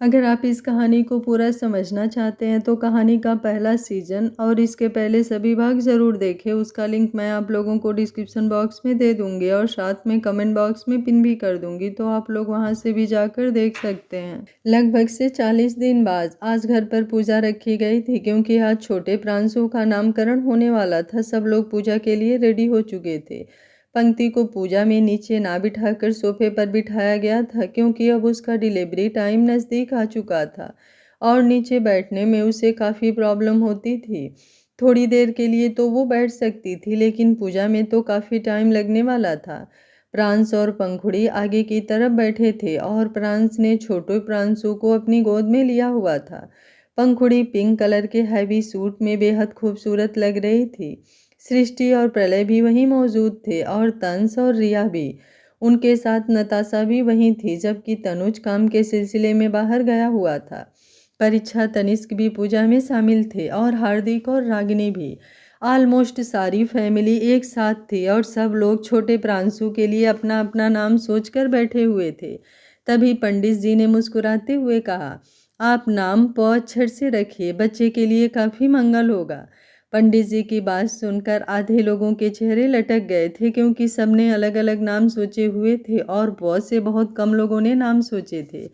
अगर आप इस कहानी को पूरा समझना चाहते हैं तो कहानी का पहला सीज़न और इसके पहले सभी भाग ज़रूर देखें। उसका लिंक मैं आप लोगों को डिस्क्रिप्शन बॉक्स में दे दूँगी और साथ में कमेंट बॉक्स में पिन भी कर दूँगी, तो आप लोग वहां से भी जाकर देख सकते हैं। लगभग से 40 दिन बाद आज घर पर पूजा रखी गई थी, क्योंकि आज छोटे प्रांशु का नामकरण होने वाला था। सब लोग पूजा के लिए रेडी हो चुके थे। पंक्ति को पूजा में नीचे ना बिठाकर सोफे पर बिठाया गया था, क्योंकि अब उसका डिलीवरी टाइम नज़दीक आ चुका था और नीचे बैठने में उसे काफ़ी प्रॉब्लम होती थी। थोड़ी देर के लिए तो वो बैठ सकती थी, लेकिन पूजा में तो काफ़ी टाइम लगने वाला था। प्रांस और पंखुड़ी आगे की तरफ बैठे थे और प्रांस ने छोटे प्रांसु को अपनी गोद में लिया हुआ था। पंखुड़ी पिंक कलर के हैवी सूट में बेहद खूबसूरत लग रही थी। सृष्टि और प्रलय भी वहीं मौजूद थे और तंस और रिया भी। उनके साथ नताशा भी वहीं थी, जबकि तनुज काम के सिलसिले में बाहर गया हुआ था। परीक्षा, तनिष्क भी पूजा में शामिल थे और हार्दिक और रागिनी भी। ऑलमोस्ट सारी फैमिली एक साथ थी और सब लोग छोटे प्रांशु के लिए अपना अपना नाम सोचकर बैठे हुए थे। तभी पंडित जी ने मुस्कुराते हुए कहा, आप नाम प अक्षर से रखिए, बच्चे के लिए काफ़ी मंगल होगा। पंडित जी की बात सुनकर आधे लोगों के चेहरे लटक गए थे, क्योंकि सबने अलग अलग नाम सोचे हुए थे और बहुत से बहुत कम लोगों ने नाम सोचे थे।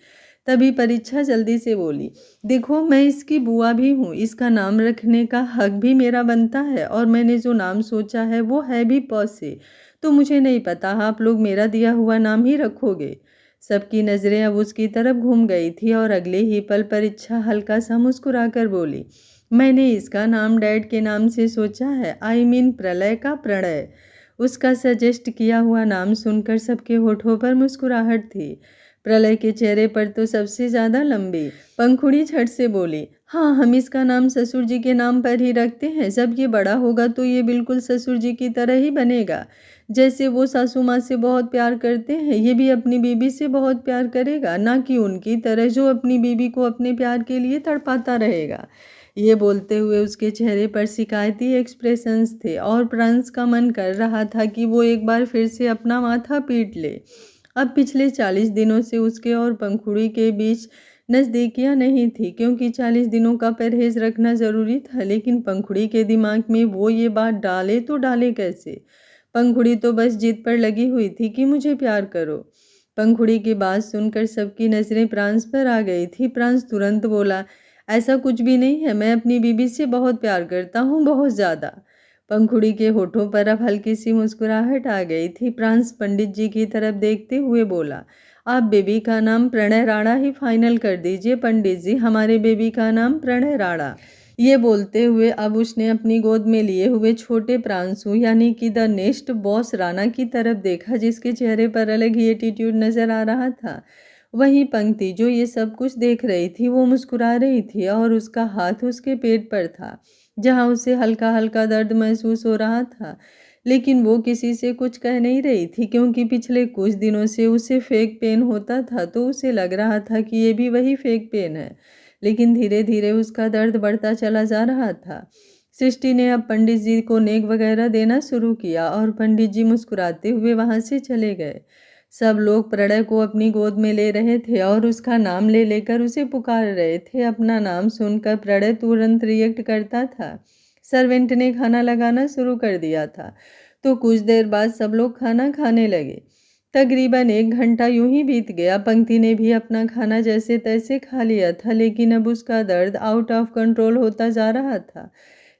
तभी परीक्षा जल्दी से बोली, देखो मैं इसकी बुआ भी हूँ, इसका नाम रखने का हक भी मेरा बनता है और मैंने जो नाम सोचा है वो है भी प से। तो मुझे नहीं पता आप लोग मेरा दिया हुआ नाम ही रखोगे। सबकी नज़रें अब उसकी तरफ घूम गई थी और अगले ही पल परीक्षा हल्का सा मुस्कुराकर बोली, मैंने इसका नाम डैड के नाम से सोचा है, आई मीन प्रलय का प्रणय। उसका सजेस्ट किया हुआ नाम सुनकर सबके होठों पर मुस्कुराहट थी। प्रलय के चेहरे पर तो सबसे ज़्यादा लंबी। पंखुड़ी झट से बोली, हाँ हम इसका नाम ससुर जी के नाम पर ही रखते हैं। जब ये बड़ा होगा तो ये बिल्कुल ससुर जी की तरह ही बनेगा। जैसे वो सासू माँ से बहुत प्यार करते हैं, ये भी अपनी बीबी से बहुत प्यार करेगा, ना कि उनकी तरह जो अपनी बीबी को अपने प्यार के लिए तड़पाता रहेगा। ये बोलते हुए उसके चेहरे पर शिकायती एक्सप्रेशंस थे और प्रिंस का मन कर रहा था कि वो एक बार फिर से अपना माथा पीट ले। अब पिछले 40 दिनों से उसके और पंखुड़ी के बीच नज़दीकियां नहीं थी, क्योंकि 40 दिनों का परहेज रखना ज़रूरी था। लेकिन पंखुड़ी के दिमाग में वो ये बात डाले तो डाले कैसे। पंखुड़ी तो बस जिद पर लगी हुई थी कि मुझे प्यार करो। पंखुड़ी की बात सुनकर सबकी नज़रें प्रांस पर आ गई थी। प्रांस तुरंत बोला, ऐसा कुछ भी नहीं है, मैं अपनी बीबी से बहुत प्यार करता हूँ, बहुत ज़्यादा। पंखुड़ी के होठों पर अब हल्की सी मुस्कुराहट आ गई थी। प्रांस पंडित जी की तरफ देखते हुए बोला, आप बेबी का नाम प्रणय राणा ही फाइनल कर दीजिए पंडित जी, हमारे बेबी का नाम प्रणय राणा। ये बोलते हुए अब उसने अपनी गोद में लिए हुए छोटे प्रांशु यानी कि द नेक्स्ट बॉस राणा की तरफ देखा, जिसके चेहरे पर अलग ही एटीट्यूड नजर आ रहा था। वहीं पंक्ति जो ये सब कुछ देख रही थी वो मुस्कुरा रही थी और उसका हाथ उसके पेट पर था, जहां उसे हल्का हल्का दर्द महसूस हो रहा था। लेकिन वो किसी से कुछ कह नहीं रही थी, क्योंकि पिछले कुछ दिनों से उसे फेक पेन होता था, तो उसे लग रहा था कि ये भी वही फेक पेन है। लेकिन धीरे धीरे उसका दर्द बढ़ता चला जा रहा था। सृष्टि ने अब पंडित जी को नेक वगैरह देना शुरू किया और पंडित जी मुस्कुराते हुए वहां से चले गए। सब लोग प्रणय को अपनी गोद में ले रहे थे और उसका नाम ले लेकर उसे पुकार रहे थे। अपना नाम सुनकर प्रणय तुरंत रिएक्ट करता था। सर्वेंट ने खाना लगाना शुरू कर दिया था, तो कुछ देर बाद सब लोग खाना खाने लगे। तकरीबन 1 घंटा यूं ही बीत गया। पंक्ति ने भी अपना खाना जैसे तैसे खा लिया था, लेकिन अब उसका दर्द आउट ऑफ कंट्रोल होता जा रहा था।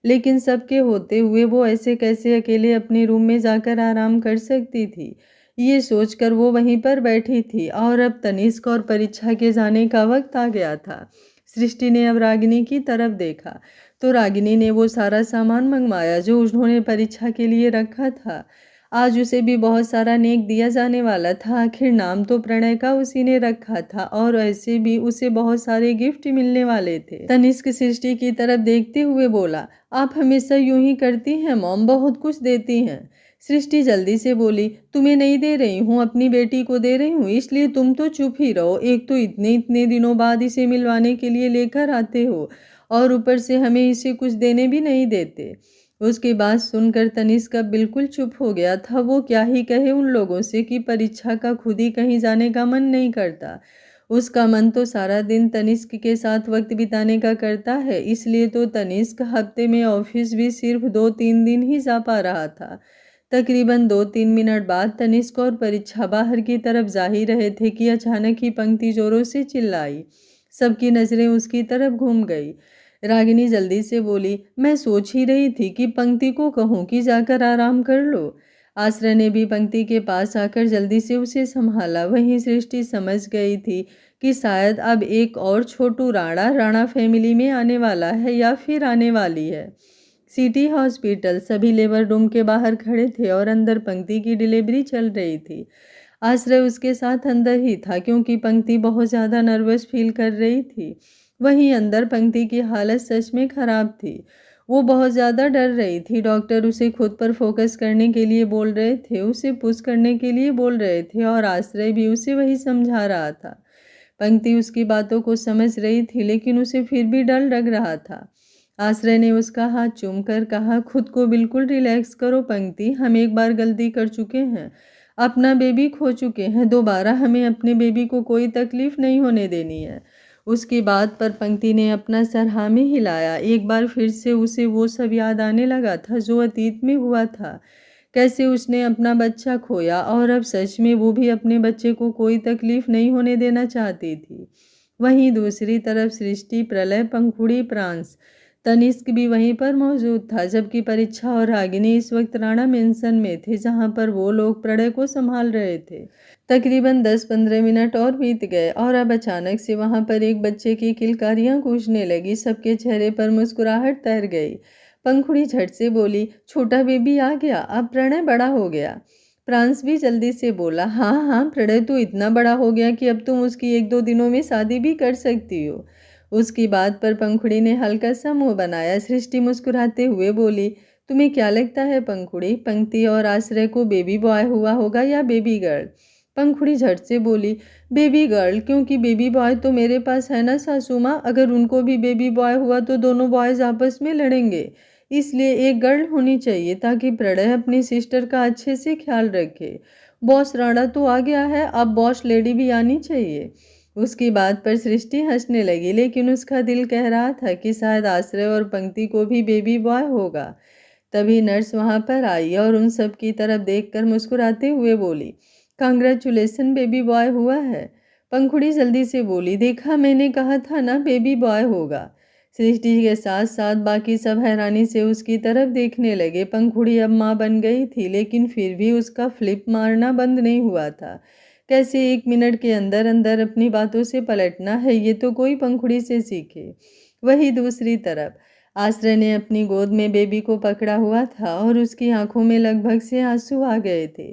लेकिन सबके होते हुए वो ऐसे कैसे अकेले अपने रूम में जाकर आराम कर सकती थी, ये सोचकर वो वहीं पर बैठी थी। और अब तनिष्क और परीक्षा के जाने का वक्त आ गया था। सृष्टि ने अब रागिनी की तरफ देखा, तो रागिनी ने वो सारा सामान मंगवाया जो उन्होंने परीक्षा के लिए रखा था। आज उसे भी बहुत सारा नेक दिया जाने वाला था। आखिर नाम तो प्रणय का उसी ने रखा था और ऐसे भी उसे बहुत सारे गिफ्ट मिलने वाले थे। तनिष्क सृष्टि की तरफ देखते हुए बोला, आप हमेशा यूं ही करती हैं मॉम, बहुत कुछ देती हैं। सृष्टि जल्दी से बोली, तुम्हें नहीं दे रही हूँ, अपनी बेटी को दे रही हूँ, इसलिए तुम तो चुप ही रहो। एक तो इतने इतने दिनों बाद इसे मिलवाने के लिए लेकर आते हो और ऊपर से हमें इसे कुछ देने भी नहीं देते। उसकी बात सुनकर तनिष्क बिल्कुल चुप हो गया था। वो क्या ही कहे उन लोगों से कि परीक्षा का खुद ही कहीं जाने का मन नहीं करता। उसका मन तो सारा दिन तनिष्क के साथ वक्त बिताने का करता है, इसलिए तो तनिष्क हफ्ते में ऑफिस भी सिर्फ 2-3 दिन ही जा पा रहा था। तकरीबन 2-3 मिनट बाद तनिष्क और परीक्षा बाहर की तरफ जा ही रहे थे कि अचानक ही पंक्ति जोरों से चिल्लाई। सबकी नजरें उसकी तरफ घूम गई। रागिनी जल्दी से बोली, मैं सोच ही रही थी कि पंक्ति को कहूँ कि जाकर आराम कर लो। आश्रय ने भी पंक्ति के पास आकर जल्दी से उसे संभाला। वहीं सृष्टि समझ गई थी कि शायद अब एक और छोटू राणा राणा फैमिली में आने वाला है या फिर आने वाली है। सिटी हॉस्पिटल, सभी लेबर रूम के बाहर खड़े थे और अंदर पंक्ति की डिलीवरी चल रही थी। आश्रय उसके साथ अंदर ही था क्योंकि पंक्ति बहुत ज़्यादा नर्वस फील कर रही थी। वहीं अंदर पंक्ति की हालत सच में खराब थी। वो बहुत ज़्यादा डर रही थी। डॉक्टर उसे खुद पर फोकस करने के लिए बोल रहे थे, उसे पुश करने के लिए बोल रहे थे और आश्रय भी उसे वही समझा रहा था। पंक्ति उसकी बातों को समझ रही थी लेकिन उसे फिर भी डर लग रहा था। आश्रय ने उसका हाथ चूम कर कहा, खुद को बिल्कुल रिलैक्स करो पंक्ति, हम एक बार गलती कर चुके हैं, अपना बेबी खो चुके हैं, दोबारा हमें अपने बेबी को कोई तकलीफ नहीं होने देनी है। उसकी बात पर पंक्ति ने अपना सर हाँ में हिलाया। एक बार फिर से उसे वो सब याद आने लगा था जो अतीत में हुआ था, कैसे उसने अपना बच्चा खोया और अब सच में वो भी अपने बच्चे को कोई तकलीफ नहीं होने देना चाहती थी। वहीं दूसरी तरफ सृष्टि, प्रलय, पंखुड़ी, प्रांस, तनिष्क भी वहीं पर मौजूद था, जबकि परीक्षा और रागिनी इस वक्त राणा मेंशन में थे जहां पर वो लोग प्रणय को संभाल रहे थे। तकरीबन 10-15 मिनट और बीत गए और अब अचानक से वहां पर एक बच्चे की किलकारियां गूंजने लगी। सबके चेहरे पर मुस्कुराहट तैर गई। पंखुड़ी झट से बोली, छोटा बेबी आ गया, अब प्रणय बड़ा हो गया। प्रांस भी जल्दी से बोला, हाँ हाँ, प्रणय तो इतना बड़ा हो गया कि अब तुम उसकी 1-2 दिनों में शादी भी कर सकती हो। उसकी बात पर पंखुड़ी ने हल्का सा मुंह बनाया। सृष्टि मुस्कुराते हुए बोली, तुम्हें क्या लगता है पंखुड़ी, पंक्ति और आश्रय को बेबी बॉय हुआ होगा या बेबी गर्ल? पंखुड़ी झट से बोली, बेबी गर्ल, क्योंकि बेबी बॉय तो मेरे पास है ना सासू माँ, अगर उनको भी बेबी बॉय हुआ तो दोनों बॉयज आपस में लड़ेंगे, इसलिए एक गर्ल होनी चाहिए ताकि प्रणय अपनी सिस्टर का अच्छे से ख्याल रखे। बॉस राणा तो आ गया है, अब बॉस लेडी भी आनी चाहिए। उसकी बात पर सृष्टि हंसने लगी लेकिन उसका दिल कह रहा था कि शायद आश्रय और पंक्ति को भी बेबी बॉय होगा। तभी नर्स वहां पर आई और उन सब की तरफ देखकर मुस्कुराते हुए बोली, कांग्रेचुलेसन, बेबी बॉय हुआ है। पंखुड़ी जल्दी से बोली, देखा मैंने कहा था ना बेबी बॉय होगा। सृष्टि के साथ साथ बाकी सब हैरानी से उसकी तरफ देखने लगे। पंखुड़ी अब माँ बन गई थी लेकिन फिर भी उसका फ्लिप मारना बंद नहीं हुआ था। कैसे 1 मिनट के अंदर अंदर अपनी बातों से पलटना है, ये तो कोई पंखुड़ी से सीखे। वही दूसरी तरफ आश्रय ने अपनी गोद में बेबी को पकड़ा हुआ था और उसकी आंखों में लगभग से आंसू आ गए थे।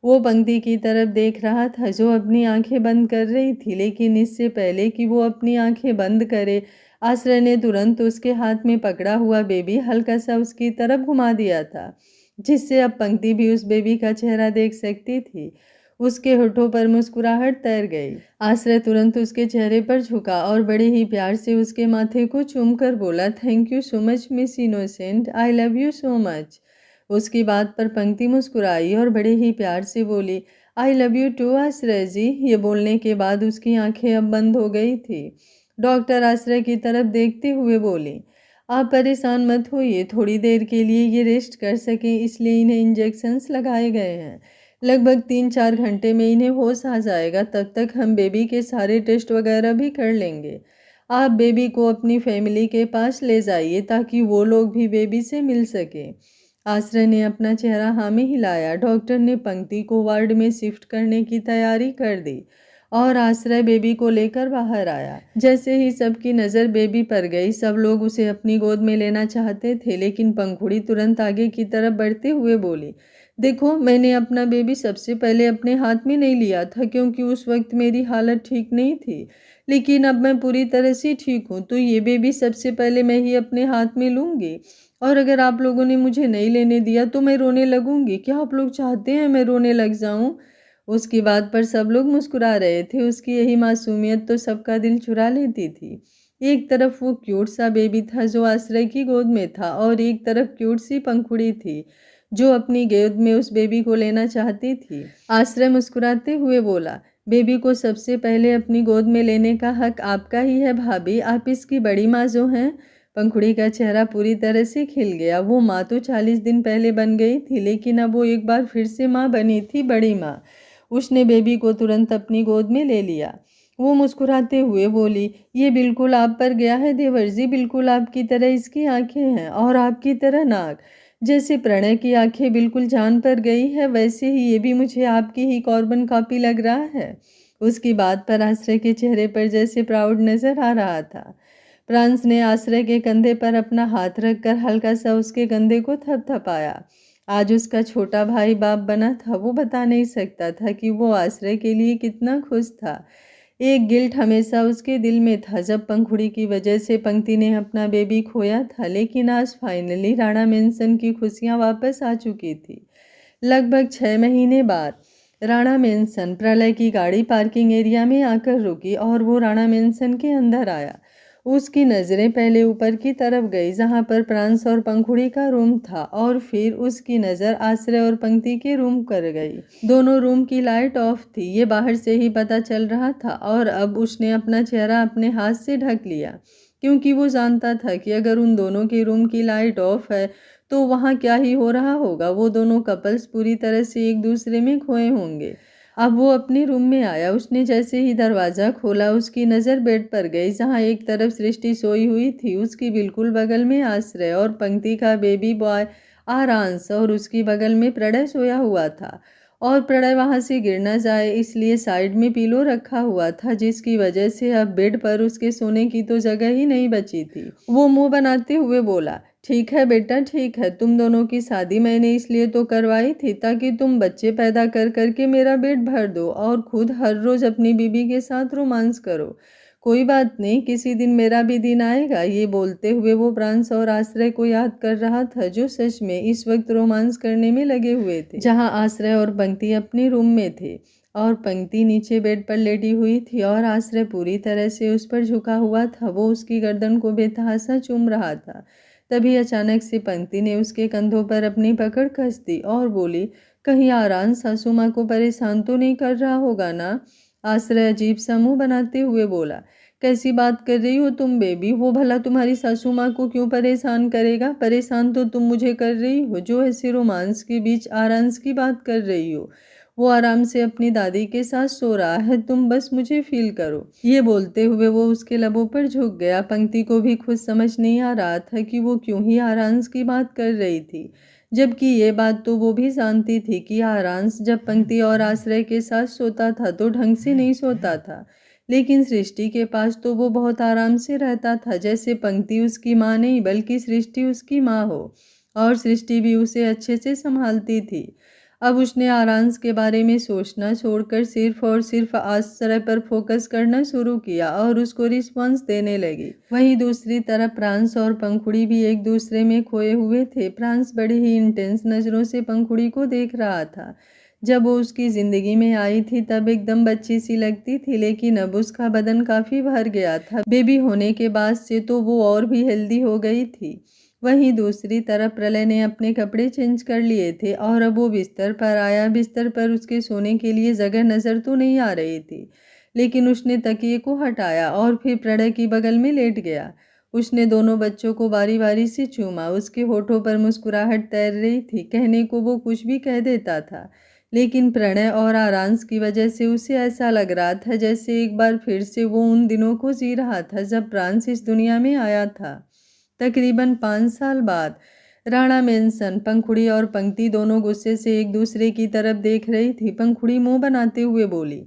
वो पंक्ति की तरफ देख रहा था जो अपनी आंखें बंद कर रही थी, लेकिन इससे पहले कि वो अपनी आंखें बंद करे, आश्रय ने तुरंत उसके हाथ में पकड़ा हुआ बेबी हल्का सा उसकी तरफ घुमा दिया था, जिससे अब पंक्ति भी उस बेबी का चेहरा देख सकती थी। उसके होठों पर मुस्कुराहट तैर गई। आश्रय तुरंत उसके चेहरे पर झुका और बड़े ही प्यार से उसके माथे को चूमकर बोला, thank you so much miss innocent, I love you so much. उसकी बात पर पंक्ति मुस्कुराई और बड़े ही प्यार से बोली, आई लव यू टू आश्रय जी। ये बोलने के बाद उसकी आंखें अब बंद हो गई थी। डॉक्टर आश्रय की तरफ देखते हुए बोली, आप परेशान मत होइए, थोड़ी देर के लिए ये रेस्ट कर सकें इसलिए इन्हें इंजेक्शंस लगाए गए हैं। लगभग 3-4 घंटे में इन्हें होश आ जाएगा, तब तक हम बेबी के सारे टेस्ट वगैरह भी कर लेंगे। आप बेबी को अपनी फैमिली के पास ले जाइए ताकि वो लोग भी बेबी से मिल सके। आश्रय ने अपना चेहरा हाँ में हिलाया। डॉक्टर ने पंक्ति को वार्ड में शिफ्ट करने की तैयारी कर दी और आश्रय बेबी को लेकर बाहर आया। जैसे ही सबकी नज़र बेबी पर गई, सब लोग उसे अपनी गोद में लेना चाहते थे, लेकिन पंखुड़ी तुरंत आगे की तरफ बढ़ते हुए बोली, देखो, मैंने अपना बेबी सबसे पहले अपने हाथ में नहीं लिया था क्योंकि उस वक्त मेरी हालत ठीक नहीं थी, लेकिन अब मैं पूरी तरह से ठीक हूँ, तो ये बेबी सबसे पहले मैं ही अपने हाथ में लूँगी। और अगर आप लोगों ने मुझे नहीं लेने दिया तो मैं रोने लगूंगी। क्या आप लोग चाहते हैं मैं रोने लग जाऊं? उसकी बात पर सब लोग मुस्कुरा रहे थे। उसकी यही मासूमियत तो सबका दिल चुरा लेती थी। एक तरफ वो क्यूट सा बेबी था जो आश्रय की गोद में था और एक तरफ क्यूट सी पंखुड़ी थी जो अपनी गोद में उस बेबी को लेना चाहती थी। आश्रय मुस्कुराते हुए बोला, बेबी को सबसे पहले अपनी गोद में लेने का हक आपका ही है भाभी, आप इसकी बड़ी माँ जो हैं। पंखुड़ी का चेहरा पूरी तरह से खिल गया। वो माँ तो 40 दिन पहले बन गई थी, लेकिन अब वो एक बार फिर से माँ बनी थी, बड़ी माँ। उसने बेबी को तुरंत अपनी गोद में ले लिया। वो मुस्कुराते हुए बोली, ये बिल्कुल आप पर गया है देवर जी, बिल्कुल आपकी तरह इसकी आंखें हैं और आपकी तरह नाक। जैसे प्रणय की आंखें बिल्कुल जान पर गई है, वैसे ही ये भी मुझे आपकी ही कॉर्बन कॉपी लग रहा है। उसकी बात पर आश्रय के चेहरे पर जैसे प्राउड नजर आ रहा था। प्रांस ने आश्रय के कंधे पर अपना हाथ रखकर हल्का सा उसके कंधे को थपथपाया। आज उसका छोटा भाई बाप बना था। वो बता नहीं सकता था कि वो आश्रय के लिए कितना खुश था। एक गिल्ट हमेशा उसके दिल में था जब पंखुड़ी की वजह से पंक्ति ने अपना बेबी खोया था, लेकिन आज फाइनली राणा मेंशन की खुशियां वापस आ चुकी थी। लगभग 6 महीने बाद राणा मेंशन प्रलय की गाड़ी पार्किंग एरिया में आकर रुकी और वो राणा मेंशन के अंदर आया। उसकी नज़रें पहले ऊपर की तरफ गई जहां पर प्रांस और पंखुड़ी का रूम था, और फिर उसकी नज़र आश्रय और पंक्ति के रूम कर गई। दोनों रूम की लाइट ऑफ थी, ये बाहर से ही पता चल रहा था। और अब उसने अपना चेहरा अपने हाथ से ढक लिया, क्योंकि वो जानता था कि अगर उन दोनों के रूम की लाइट ऑफ है तो वहाँ क्या ही हो रहा होगा। वो दोनों कपल्स पूरी तरह से एक दूसरे में खोए होंगे। अब वो अपने रूम में आया। उसने जैसे ही दरवाज़ा खोला, उसकी नज़र बेड पर गई जहाँ एक तरफ सृष्टि सोई हुई थी, उसकी बिल्कुल बगल में आश्रय और पंक्ति का बेबी बॉय आरांश, और उसकी बगल में प्रणय सोया हुआ था। और प्रणय वहाँ से गिर न जाए इसलिए साइड में पिलो रखा हुआ था, जिसकी वजह से अब बेड पर उसके सोने की तो जगह ही नहीं बची थी। वो मुंह बनाते हुए बोला, ठीक है बेटा, ठीक है। तुम दोनों की शादी मैंने इसलिए तो करवाई थी ताकि तुम बच्चे पैदा कर करके मेरा पेट भर दो और खुद हर रोज अपनी बीबी के साथ रोमांस करो। कोई बात नहीं, किसी दिन मेरा भी दिन आएगा। ये बोलते हुए वो प्रांस और आश्रय को याद कर रहा था, जो सच में इस वक्त रोमांस करने में लगे हुए थे। जहाँ आश्रय और पंक्ति अपने रूम में थे और पंक्ति नीचे बेड पर लेटी हुई थी और आश्रय पूरी तरह से उस पर झुका हुआ था। वो उसकी गर्दन को बेतहासा चूम रहा था। तभी अचानक से पंक्ति ने उसके कंधों पर अपनी पकड़ कस दी और बोली, कहीं आराम सासू माँ को परेशान तो नहीं कर रहा होगा ना। आश्रय अजीब सा मुंह बनाते हुए बोला, कैसी बात कर रही हो तुम बेबी, वो भला तुम्हारी सासू माँ को क्यों परेशान करेगा। परेशान तो तुम मुझे कर रही हो, जो ऐसे रोमांस के बीच आरांस की बात कर रही हो। वो आराम से अपनी दादी के साथ सो रहा है, तुम बस मुझे फील करो। ये बोलते हुए वो उसके लबों पर झुक गया। पंक्ति को भी खुद समझ नहीं आ रहा था कि वो क्यों ही आरांस की बात कर रही थी, जबकि ये बात तो वो भी जानती थी कि आरांस जब पंक्ति और आश्रय के साथ सोता था तो ढंग से नहीं सोता था, लेकिन सृष्टि के पास तो वो बहुत आराम से रहता था, जैसे पंक्ति उसकी माँ नहीं बल्कि सृष्टि उसकी माँ हो, और सृष्टि भी उसे अच्छे से संभालती थी। अब उसने आरांस के बारे में सोचना छोड़कर सिर्फ और सिर्फ आश्रय पर फोकस करना शुरू किया और उसको रिस्पॉन्स देने लगी। वहीं दूसरी तरफ प्रांस और पंखुड़ी भी एक दूसरे में खोए हुए थे। प्रांस बड़ी ही इंटेंस नज़रों से पंखुड़ी को देख रहा था। जब वो उसकी ज़िंदगी में आई थी तब एकदम बच्ची सी लगती थी, लेकिन अब उसका बदन काफ़ी भर गया था। बेबी होने के बाद से तो वो और भी हेल्दी हो गई थी। वहीं दूसरी तरफ प्रलय ने अपने कपड़े चेंज कर लिए थे और अब वो बिस्तर पर आया। बिस्तर पर उसके सोने के लिए जगह नज़र तो नहीं आ रही थी, लेकिन उसने तकिए को हटाया और फिर प्रणय की बगल में लेट गया। उसने दोनों बच्चों को बारी बारी से चूमा। उसके होठों पर मुस्कुराहट तैर रही थी। कहने को वो कुछ भी कह देता था, लेकिन प्रणय और आरांस की वजह से उसे ऐसा लग रहा था जैसे एक बार फिर से वो उन दिनों को जी रहा था जब प्रांस इस दुनिया में आया था। तकरीबन 5 साल बाद राणा मेंशन पंखुड़ी और पंक्ति दोनों गुस्से से एक दूसरे की तरफ देख रही थी। पंखुड़ी मुंह बनाते हुए बोली,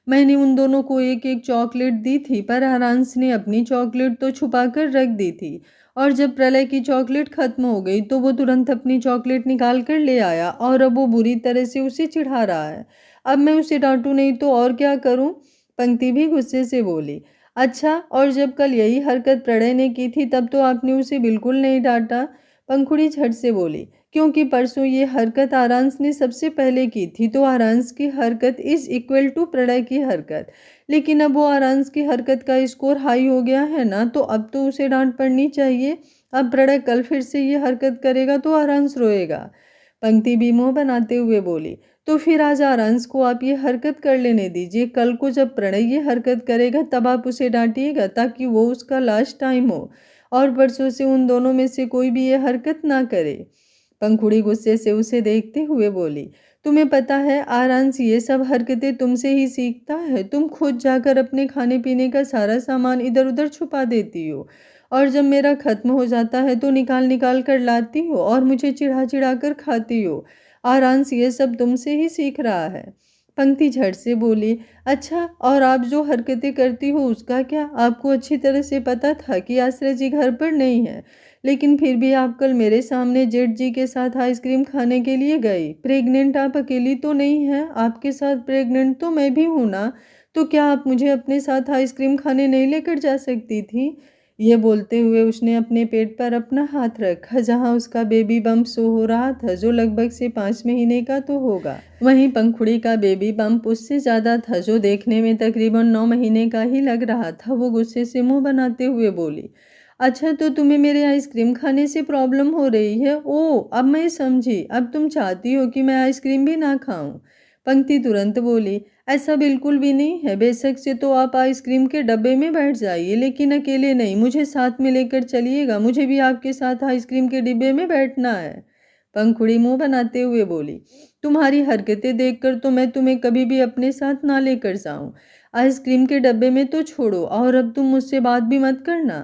मैंने उन दोनों को एक एक चॉकलेट दी थी, पर आरांस ने अपनी चॉकलेट तो छुपा कर रख दी थी, और जब प्रलय की चॉकलेट खत्म हो गई तो वो तुरंत अपनी चॉकलेट निकाल कर ले आया और अब वो बुरी तरह से उसे चिढ़ा रहा है। अब मैं उसे डांटू नहीं तो और क्या करूं? पंक्ति भी गुस्से से बोली। अच्छा, और जब कल यही हरकत प्रणय ने की थी तब तो आपने उसे बिल्कुल नहीं डांटा। पंखुड़ी झट से बोली, क्योंकि परसों ये हरकत आरांस ने सबसे पहले की थी, तो आरांस की हरकत इज इक्वल टू प्रणय की हरकत। लेकिन अब वो आरांस की हरकत का स्कोर हाई हो गया है ना, तो अब तो उसे डांट पड़नी चाहिए। अब प्रणय कल फिर से ये हरकत करेगा तो आरांस रोएगा। पंक्ति भी मुंह बनाते हुए बोली, तो फिर आज आरांश को आप ये हरकत कर लेने दीजिए। कल को जब प्रणय ये हरकत करेगा तब आप उसे डांटिएगा, ताकि वो उसका लास्ट टाइम हो और परसों से उन दोनों में से कोई भी ये हरकत ना करे। पंखुड़ी गुस्से से उसे देखते हुए बोली, तुम्हें पता है आरांश ये सब हरकतें तुमसे ही सीखता है। तुम खुद जाकर अपने खाने पीने का सारा सामान इधर उधर छुपा देती हो और जब मेरा खत्म हो जाता है तो निकाल निकाल कर लाती हो और मुझे चिढ़ा चिढ़ा कर खाती हो। आरांश ये सब तुमसे ही सीख रहा है। पंक्ति झट से बोली, अच्छा और आप जो हरकतें करती हो उसका क्या? आपको अच्छी तरह से पता था कि आश्रय जी घर पर नहीं है, लेकिन फिर भी आप कल मेरे सामने जेठ जी के साथ आइसक्रीम खाने के लिए गई। प्रेग्नेंट आप अकेली तो नहीं हैं, आपके साथ प्रेग्नेंट तो मैं भी हूँ ना, तो क्या आप मुझे अपने साथ आइसक्रीम खाने नहीं लेकर जा सकती थी? ये बोलते हुए उसने अपने पेट पर अपना हाथ रखा, जहाँ उसका बेबी बम्प शो हो रहा था, जो लगभग से 5 महीने का तो होगा। वहीं पंखुड़ी का बेबी बम्प उससे ज़्यादा था, जो देखने में तकरीबन 9 महीने का ही लग रहा था। वो गुस्से से मुंह बनाते हुए बोली, अच्छा तो तुम्हें मेरे आइसक्रीम खाने से प्रॉब्लम हो रही है? ओह अब मैं समझी, अब तुम चाहती हो कि मैं आइसक्रीम भी ना खाऊं। पंक्ति तुरंत बोली, ऐसा बिल्कुल भी नहीं है। बेशक से तो आप आइसक्रीम के डब्बे में बैठ जाइए, लेकिन अकेले नहीं, मुझे साथ में लेकर चलिएगा। मुझे भी आपके साथ आइसक्रीम के डिब्बे में बैठना है। पंखुड़ी मुंह बनाते हुए बोली, तुम्हारी हरकतें देखकर तो मैं तुम्हें कभी भी अपने साथ ना लेकर जाऊं। आइसक्रीम के डब्बे में तो छोड़ो, और अब तुम मुझसे बात भी मत करना।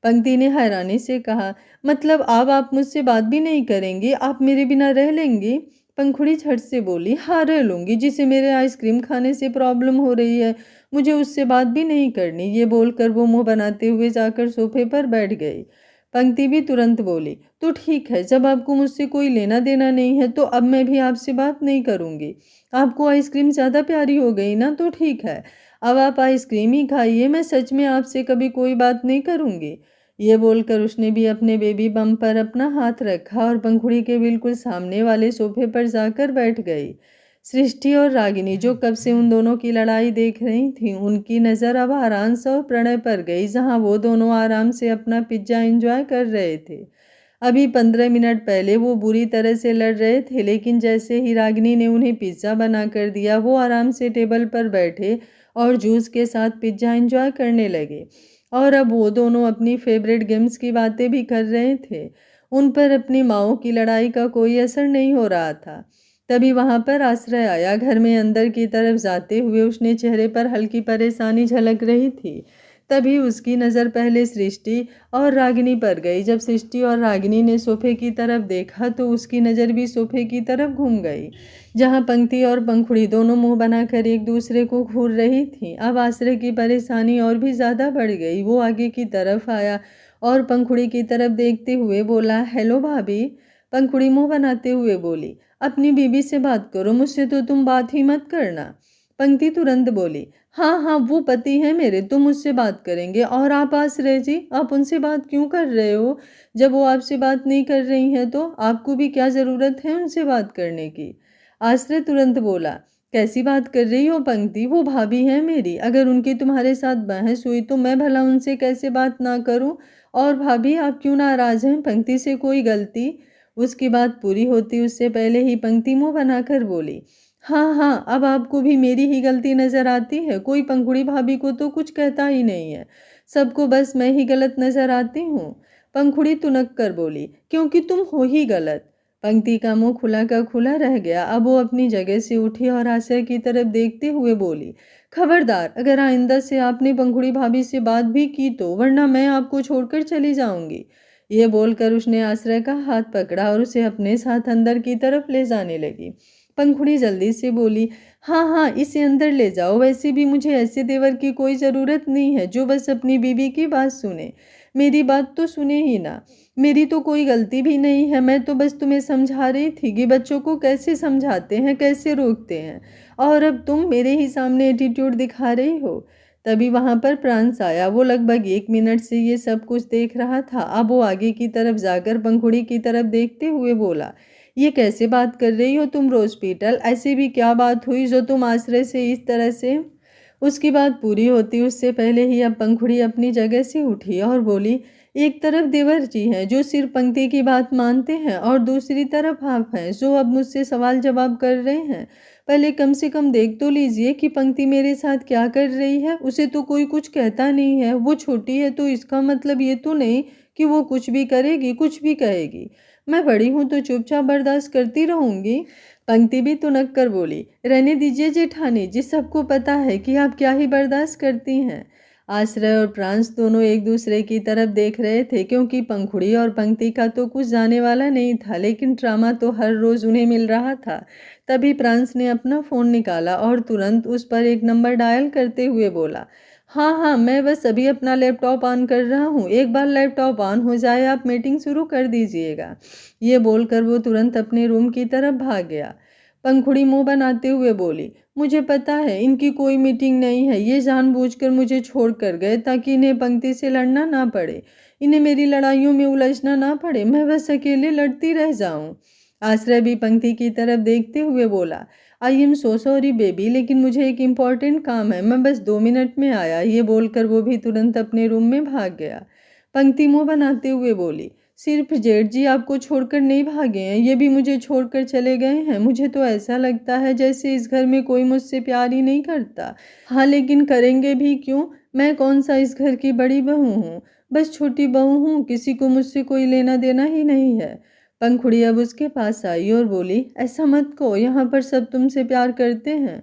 पंक्ति ने हैरानी से कहा, मतलब अब आप मुझसे बात भी नहीं करेंगे? आप मेरे बिना रह लेंगी? पंखुड़ी झट से बोली, हाँ रह लूँगी। जिसे मेरे आइसक्रीम खाने से प्रॉब्लम हो रही है, मुझे उससे बात भी नहीं करनी। ये बोलकर वो मुंह बनाते हुए जाकर सोफे पर बैठ गई। पंक्ति भी तुरंत बोली, तो ठीक है, जब आपको मुझसे कोई लेना देना नहीं है तो अब मैं भी आपसे बात नहीं करूँगी। आपको आइसक्रीम ज़्यादा प्यारी हो गई ना, तो ठीक है, अब आप आइसक्रीम ही खाइए। मैं सच में आपसे कभी कोई बात नहीं करूँगी। ये बोलकर उसने भी अपने बेबी बम पर अपना हाथ रखा और पंखुड़ी के बिल्कुल सामने वाले सोफे पर जाकर बैठ गई। सृष्टि और रागिनी, जो कब से उन दोनों की लड़ाई देख रही थीं, उनकी नज़र अब आरांश और प्रणय पर गई, जहां वो दोनों आराम से अपना पिज्ज़ा एंजॉय कर रहे थे। अभी 15 मिनट पहले वो बुरी तरह से लड़ रहे थे, लेकिन जैसे ही रागिनी ने उन्हें पिज्ज़ा बना कर दिया, वो आराम से टेबल पर बैठे और जूस के साथ पिज्ज़ा एंजॉय करने लगे। और अब वो दोनों अपनी फेवरेट गेम्स की बातें भी कर रहे थे। उन पर अपनी माओ की लड़ाई का कोई असर नहीं हो रहा था। तभी वहां पर आश्रय आया। घर में अंदर की तरफ जाते हुए उसने चेहरे पर हल्की परेशानी झलक रही थी। तभी उसकी नज़र पहले सृष्टि और रागिनी पर गई। जब सृष्टि और रागिनी ने सोफे की तरफ देखा तो उसकी नज़र भी सोफे की तरफ घूम गई, जहां पंक्ति और पंखुड़ी दोनों मुंह बनाकर एक दूसरे को घूर रही थीं। अब आश्रय की परेशानी और भी ज़्यादा बढ़ गई। वो आगे की तरफ आया और पंखुड़ी की तरफ देखते हुए बोला, हेलो भाभी। पंखुड़ी मुंह बनाते हुए बोली, अपनी बीबी से बात करो, मुझसे तो तुम बात ही मत करना। पंक्ति तुरंत बोली, हाँ हाँ वो पति है मेरे, तो मुझसे बात करेंगे। और आप आश्रय जी, आप उनसे बात क्यों कर रहे हो? जब वो आपसे बात नहीं कर रही हैं तो आपको भी क्या ज़रूरत है उनसे बात करने की? आश्रय तुरंत बोला, कैसी बात कर रही हो पंक्ति? वो भाभी है मेरी, अगर उनकी तुम्हारे साथ बहस हुई तो मैं भला उनसे कैसे बात ना करूं? और भाभी आप क्यों नाराज हैं? पंक्ति से कोई गलती? उसकी बात पूरी होती उससे पहले ही पंक्ति मुंह बनाकर बोली, हाँ हाँ, अब आपको भी मेरी ही गलती नजर आती है। कोई पंखुड़ी भाभी को तो कुछ कहता ही नहीं है, सबको बस मैं ही गलत नजर आती हूँ। पंखुड़ी तुनक कर बोली, क्योंकि तुम हो ही गलत। पंक्ति का मुंह खुला का खुला रह गया। अब वो अपनी जगह से उठी और आश्रय की तरफ देखते हुए बोली, खबरदार, अगर आइंदा से आपने पंखुड़ी भाभी से बात भी की तो, वरना मैं आपको छोड़कर चली जाऊंगी। ये बोलकर उसने आश्रय का हाथ पकड़ा और उसे अपने साथ अंदर की तरफ ले जाने लगी। पंखुड़ी जल्दी से बोली, हाँ हाँ इसे अंदर ले जाओ। वैसे भी मुझे ऐसे देवर की कोई ज़रूरत नहीं है जो बस अपनी बीवी की बात सुने। मेरी बात तो सुने ही ना। मेरी तो कोई गलती भी नहीं है। मैं तो बस तुम्हें समझा रही थी कि बच्चों को कैसे समझाते हैं, कैसे रोकते हैं, और अब तुम मेरे ही सामने एटीट्यूड दिखा रही हो। तभी वहां पर प्रांस आया। वो लगभग 1 मिनट से ये सब कुछ देख रहा था। अब वो आगे की तरफ जाकर पंखुड़ी की तरफ देखते हुए बोला, ये कैसे बात कर रही हो तुम रोज पीटल? ऐसी भी क्या बात हुई जो तुम आश्रय से इस तरह से? उसकी बात पूरी होती उससे पहले ही अब पंखुड़ी अपनी जगह से उठी और बोली, एक तरफ देवर जी हैं जो सिर्फ पंक्ति की बात मानते हैं और दूसरी तरफ आप हैं जो अब मुझसे सवाल जवाब कर रहे हैं। पहले कम से कम देख तो लीजिए कि पंक्ति मेरे साथ क्या कर रही है। उसे तो कोई कुछ कहता नहीं है, वो छोटी है तो इसका मतलब ये तो नहीं कि वो कुछ भी करेगी, कुछ भी कहेगी। मैं बड़ी हूँ तो चुपचाप बर्दाश्त करती रहूंगी। पंक्ति भी तुनक कर बोली, रहने दीजिए जेठानी जी, सबको पता है कि आप क्या ही बर्दाश्त करती हैं। आश्रय और प्रांश दोनों एक दूसरे की तरफ देख रहे थे क्योंकि पंखुड़ी और पंक्ति का तो कुछ जाने वाला नहीं था, लेकिन ड्रामा तो हर रोज उन्हें मिल रहा था। तभी प्रांश ने अपना फोन निकाला और तुरंत उस पर एक नंबर डायल करते हुए बोला, हाँ हाँ, मैं बस अभी अपना लैपटॉप ऑन कर रहा हूँ, एक बार लैपटॉप ऑन हो जाए आप मीटिंग शुरू कर दीजिएगा। ये बोलकर वो तुरंत अपने रूम की तरफ भाग गया। पंखुड़ी मुंह बनाते हुए बोली, मुझे पता है इनकी कोई मीटिंग नहीं है, ये जानबूझकर मुझे छोड़ कर गए ताकि इन्हें पंक्ति से लड़ना ना पड़े, इन्हें मेरी लड़ाइयों में उलझना ना पड़े, मैं बस अकेले लड़ती रह जाऊं। आश्रय भी पंक्ति की तरफ देखते हुए बोला, I am so sorry baby, लेकिन मुझे एक इम्पॉर्टेंट काम है, मैं बस 2 मिनट में आया। ये बोलकर वो भी तुरंत अपने रूम में भाग गया। पंक्ति मुंह बनाते हुए बोली, सिर्फ जेठ जी आपको छोड़कर नहीं भागे हैं, ये भी मुझे छोड़कर चले गए हैं। मुझे तो ऐसा लगता है जैसे इस घर में कोई मुझसे प्यार ही नहीं करता। हाँ, लेकिन करेंगे भी क्यों, मैं कौन सा इस घर की बड़ी बहू हूँ, बस छोटी बहू हूँ, किसी को मुझसे कोई लेना देना ही नहीं है। पंखुड़ी अब उसके पास आई और बोली, ऐसा मत कहो, यहाँ पर सब तुमसे प्यार करते हैं।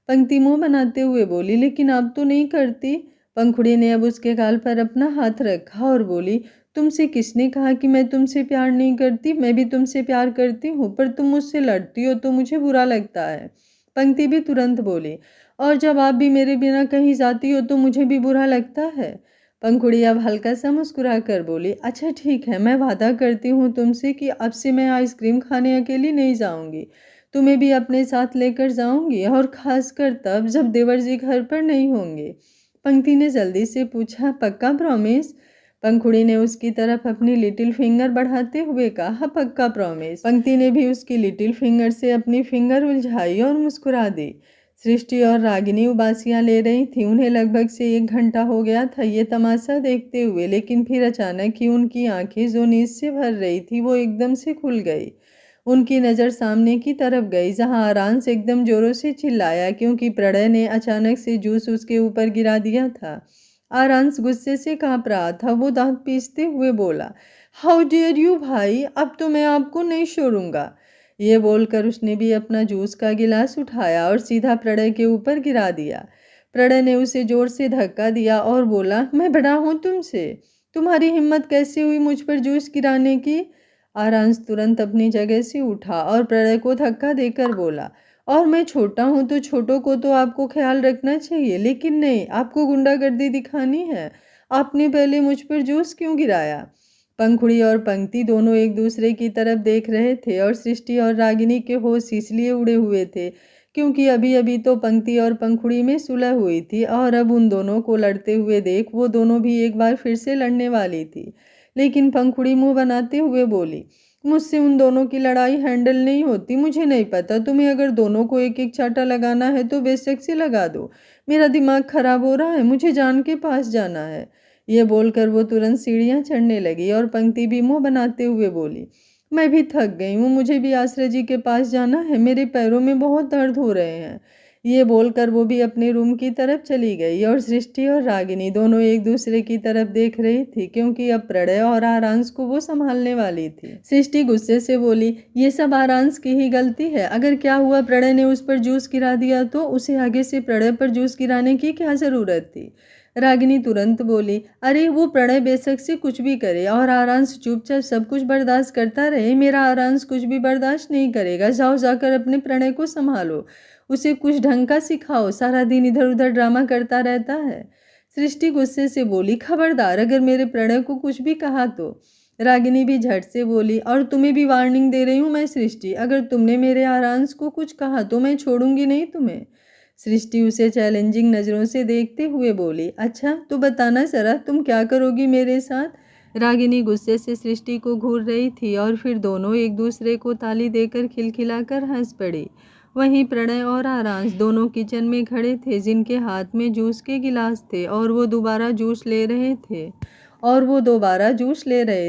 पंक्ति मुंह बनाते हुए बोली, लेकिन आप तो नहीं करती। पंखुड़ी ने अब उसके गाल पर अपना हाथ रखा और बोली, तुमसे किसने कहा कि मैं तुमसे प्यार नहीं करती, मैं भी तुमसे प्यार करती हूँ, पर तुम मुझसे लड़ती हो तो मुझे बुरा लगता है। पंक्ति भी तुरंत बोली, और जब आप भी मेरे बिना कहीं जाती हो तो मुझे भी बुरा लगता है। पंखुड़ी अब हल्का सा मुस्कुरा कर बोली, अच्छा ठीक है, मैं वादा करती हूँ तुमसे कि अब से मैं आइसक्रीम खाने अकेली नहीं जाऊँगी, तुम्हें भी अपने साथ लेकर जाऊँगी, और खासकर तब जब देवर जी घर पर नहीं होंगे। पंक्ति ने जल्दी से पूछा, पक्का प्रॉमिस। पंखुड़ी ने उसकी तरफ अपनी लिटिल फिंगर बढ़ाते हुए कहा, पक्का प्रॉमिस। पंक्ति ने भी उसकी लिटिल फिंगर से अपनी फिंगर उलझाई और मुस्कुरा दी। सृष्टि और रागिनी उबासियां ले रही थी। उन्हें लगभग से 1 घंटा हो गया था ये तमाशा देखते हुए, लेकिन फिर अचानक ही उनकी आंखें जो नींद से भर रही थी वो एकदम से खुल गई। उनकी नज़र सामने की तरफ गई जहां आरांश एकदम जोरों से चिल्लाया क्योंकि प्रणय ने अचानक से जूस उसके ऊपर गिरा दिया था। आरांश गुस्से से कांप रहा था। वो दांत पीसते हुए बोला, हाउ डेयर यू भाई, अब तो मैं आपको नहीं छोड़ूंगा। ये बोलकर उसने भी अपना जूस का गिलास उठाया और सीधा प्रणय के ऊपर गिरा दिया। प्रणय ने उसे जोर से धक्का दिया और बोला, मैं बड़ा हूं तुमसे, तुम्हारी हिम्मत कैसे हुई मुझ पर जूस गिराने की। आरांश तुरंत अपनी जगह से उठा और प्रणय को धक्का देकर बोला, और मैं छोटा हूँ तो छोटों को तो आपको ख्याल रखना चाहिए, लेकिन नहीं, आपको गुंडागर्दी दिखानी है। आपने पहले मुझ पर जूस क्यों गिराया। पंखुड़ी और पंक्ति दोनों एक दूसरे की तरफ देख रहे थे और सृष्टि और रागिनी के होश इसलिए उड़े हुए थे क्योंकि अभी अभी तो पंक्ति और पंखुड़ी में सुलह हुई थी और अब उन दोनों को लड़ते हुए देख वो दोनों भी एक बार फिर से लड़ने वाली थी। लेकिन पंखुड़ी मुंह बनाते हुए बोली, मुझसे उन दोनों की लड़ाई हैंडल नहीं होती, मुझे नहीं पता, तुम्हें अगर दोनों को एक एक चाटा लगाना है तो बेशक से लगा दो, मेरा दिमाग खराब हो रहा है, मुझे जान के पास जाना है। ये बोलकर वो तुरंत सीढ़ियां चढ़ने लगी और पंक्ति भी मुंह बनाते हुए बोली, मैं भी थक गई हूँ, मुझे भी आश्रय जी के पास जाना है, मेरे पैरों में बहुत दर्द हो रहे हैं। ये बोलकर वो भी अपने रूम की तरफ चली गई और सृष्टि और रागिनी दोनों एक दूसरे की तरफ देख रही थी क्योंकि अब प्रणय और आरांश को वो संभालने वाली थी। सृष्टि गुस्से से बोली, ये सब आरांश की ही गलती है, अगर क्या हुआ प्रणय ने उस पर जूस गिरा दिया तो उसे आगे से प्रणय पर जूस गिराने की क्या जरूरत थी। रागिनी तुरंत बोली, अरे वो प्रणय बेशक से कुछ भी करे और आरांश चुपचाप सब कुछ बर्दाश्त करता रहे, मेरा आरांश कुछ भी बर्दाश्त नहीं करेगा, जाओ जाकर अपने प्रणय को संभालो, उसे कुछ ढंग का सिखाओ, सारा दिन इधर उधर ड्रामा करता रहता है। सृष्टि गुस्से से बोली, खबरदार अगर मेरे प्रणय को कुछ भी कहा तो। रागिनी भी झट से बोली, और तुम्हें भी वार्निंग दे रही हूँ मैं सृष्टि, अगर तुमने मेरे आरांश को कुछ कहा तो मैं छोड़ूंगी नहीं तुम्हें। सृष्टि उसे चैलेंजिंग नज़रों से देखते हुए बोली, अच्छा तो बताना जरा तुम क्या करोगी मेरे साथ। रागिनी गुस्से से सृष्टि को घूर रही थी और फिर दोनों एक दूसरे को ताली देकर खिलखिलाकर हंस पड़ी। वहीं प्रणय और आरांश दोनों किचन में खड़े थे, जिनके हाथ में जूस के गिलास थे और वो दोबारा जूस ले रहे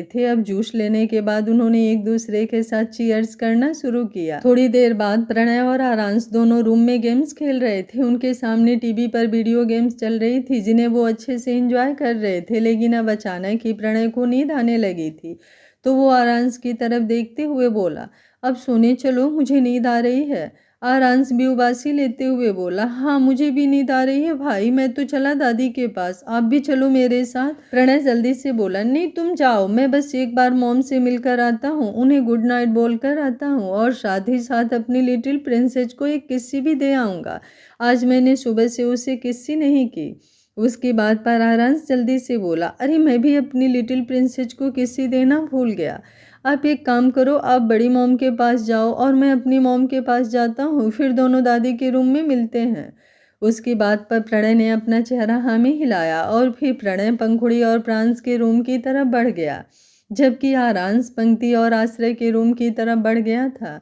थे। अब जूस लेने के बाद उन्होंने एक दूसरे के साथ चीयर्स करना शुरू किया। थोड़ी देर बाद प्रणय और आरांश दोनों रूम में गेम्स खेल रहे थे। उनके सामने टीवी पर वीडियो गेम्स चल रही थी, जिन्हें वो अच्छे से एंजॉय कर रहे थे। लेकिन अब अचानक ही प्रणय को नींद आने लगी थी, तो वो आरांश की तरफ देखते हुए बोला, अब सोने चलो, मुझे नींद आ रही है। आरांश भी उबासी लेते हुए बोला, हाँ मुझे भी नींद आ रही है भाई, मैं तो चला दादी के पास, आप भी चलो मेरे साथ। प्रणय जल्दी से बोला, नहीं तुम जाओ, मैं बस एक बार मॉम से मिलकर आता हूँ, उन्हें गुड नाइट बोलकर आता हूँ और साथ ही साथ अपनी लिटिल प्रिंसेस को एक किस्सी भी दे आऊँगा। आज मैंने सुबह से उसे किस्सी नहीं की। उसकी बात पर आरांश जल्दी से बोला, अरे मैं भी अपनी लिटिल प्रिंसेस को किस्सी देना भूल गया। आप एक काम करो, आप बड़ी मॉम के पास जाओ और मैं अपनी मॉम के पास जाता हूँ, फिर दोनों दादी के रूम में मिलते हैं। उसकी बात पर प्रणय ने अपना चेहरा हाँ में हिलाया और फिर प्रणय पंखुड़ी और प्रांस के रूम की तरफ बढ़ गया, जबकि आरांश पंक्ति और आश्रय के रूम की तरफ बढ़ गया था।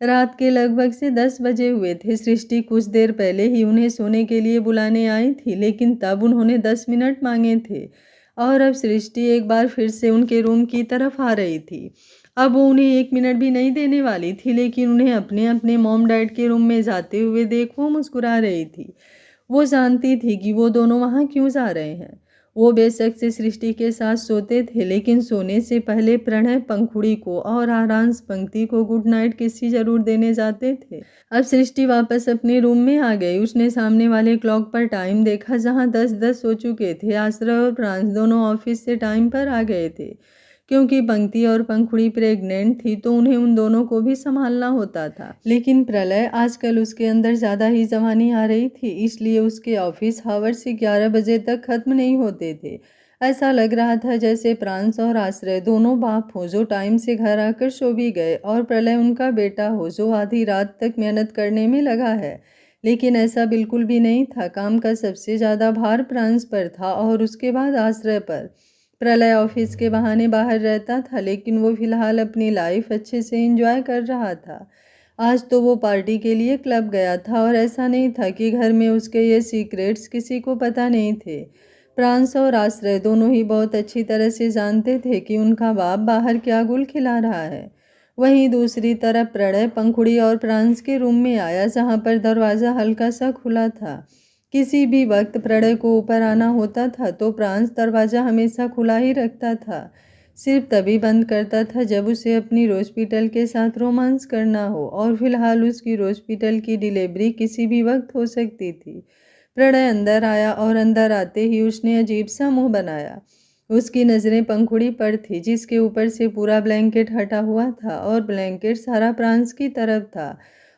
रात के लगभग से 10 बजे हुए थे। सृष्टि कुछ देर पहले ही उन्हें सोने के लिए बुलाने आई थी, लेकिन तब उन्होंने 10 मिनट मांगे थे और अब सृष्टि एक बार फिर से उनके रूम की तरफ आ रही थी। अब वो उन्हें 1 मिनट भी नहीं देने वाली थी, लेकिन उन्हें अपने अपने मॉम डैड के रूम में जाते हुए देख वो मुस्कुरा रही थी। वो जानती थी कि वो दोनों वहाँ क्यों जा रहे हैं। वो बेशक से सृष्टि के साथ सोते थे, लेकिन सोने से पहले प्रणय पंखुड़ी को और आरांश पंक्ति को गुड नाइट किस्सी जरूर देने जाते थे। अब सृष्टि वापस अपने रूम में आ गई। उसने सामने वाले क्लॉक पर टाइम देखा, जहां 10:10 हो चुके थे। आश्रय और प्रांश दोनों ऑफिस से टाइम पर आ गए थे। क्योंकि पंक्ति और पंखुड़ी प्रेग्नेंट थी, तो उन्हें उन दोनों को भी संभालना होता था। लेकिन प्रलय आजकल उसके अंदर ज़्यादा ही जवानी आ रही थी, इसलिए उसके ऑफिस हावर्स 11 बजे तक खत्म नहीं होते थे। ऐसा लग रहा था जैसे प्रांश और आश्रय दोनों बाप हो जो टाइम से घर आकर सो भी गए, और प्रलय उनका बेटा हो जो आधी रात तक मेहनत करने में लगा है। लेकिन ऐसा बिल्कुल भी नहीं था। काम का सबसे ज़्यादा भार प्रांश पर था और उसके बाद आश्रय पर। प्रलय ऑफिस के बहाने बाहर रहता था, लेकिन वो फिलहाल अपनी लाइफ अच्छे से एंजॉय कर रहा था। आज तो वो पार्टी के लिए क्लब गया था और ऐसा नहीं था कि घर में उसके ये सीक्रेट्स किसी को पता नहीं थे। प्रांश और आश्रय दोनों ही बहुत अच्छी तरह से जानते थे कि उनका बाप बाहर क्या गुल खिला रहा है। वहीं दूसरी तरफ प्रणय पंखुड़ी और प्रांश के रूम में आया, जहाँ पर दरवाज़ा हल्का सा खुला था। किसी भी वक्त प्रणय को ऊपर आना होता था तो प्रांश दरवाज़ा हमेशा खुला ही रखता था। सिर्फ तभी बंद करता था जब उसे अपनी हॉस्पिटल के साथ रोमांस करना हो, और फिलहाल उसकी हॉस्पिटल की डिलीवरी किसी भी वक्त हो सकती थी। प्रणय अंदर आया और अंदर आते ही उसने अजीब सा मुंह बनाया। उसकी नज़रें पंखुड़ी पर थी, जिसके ऊपर से पूरा ब्लैंकेट हटा हुआ था और ब्लैंकेट सारा प्रांश की तरफ था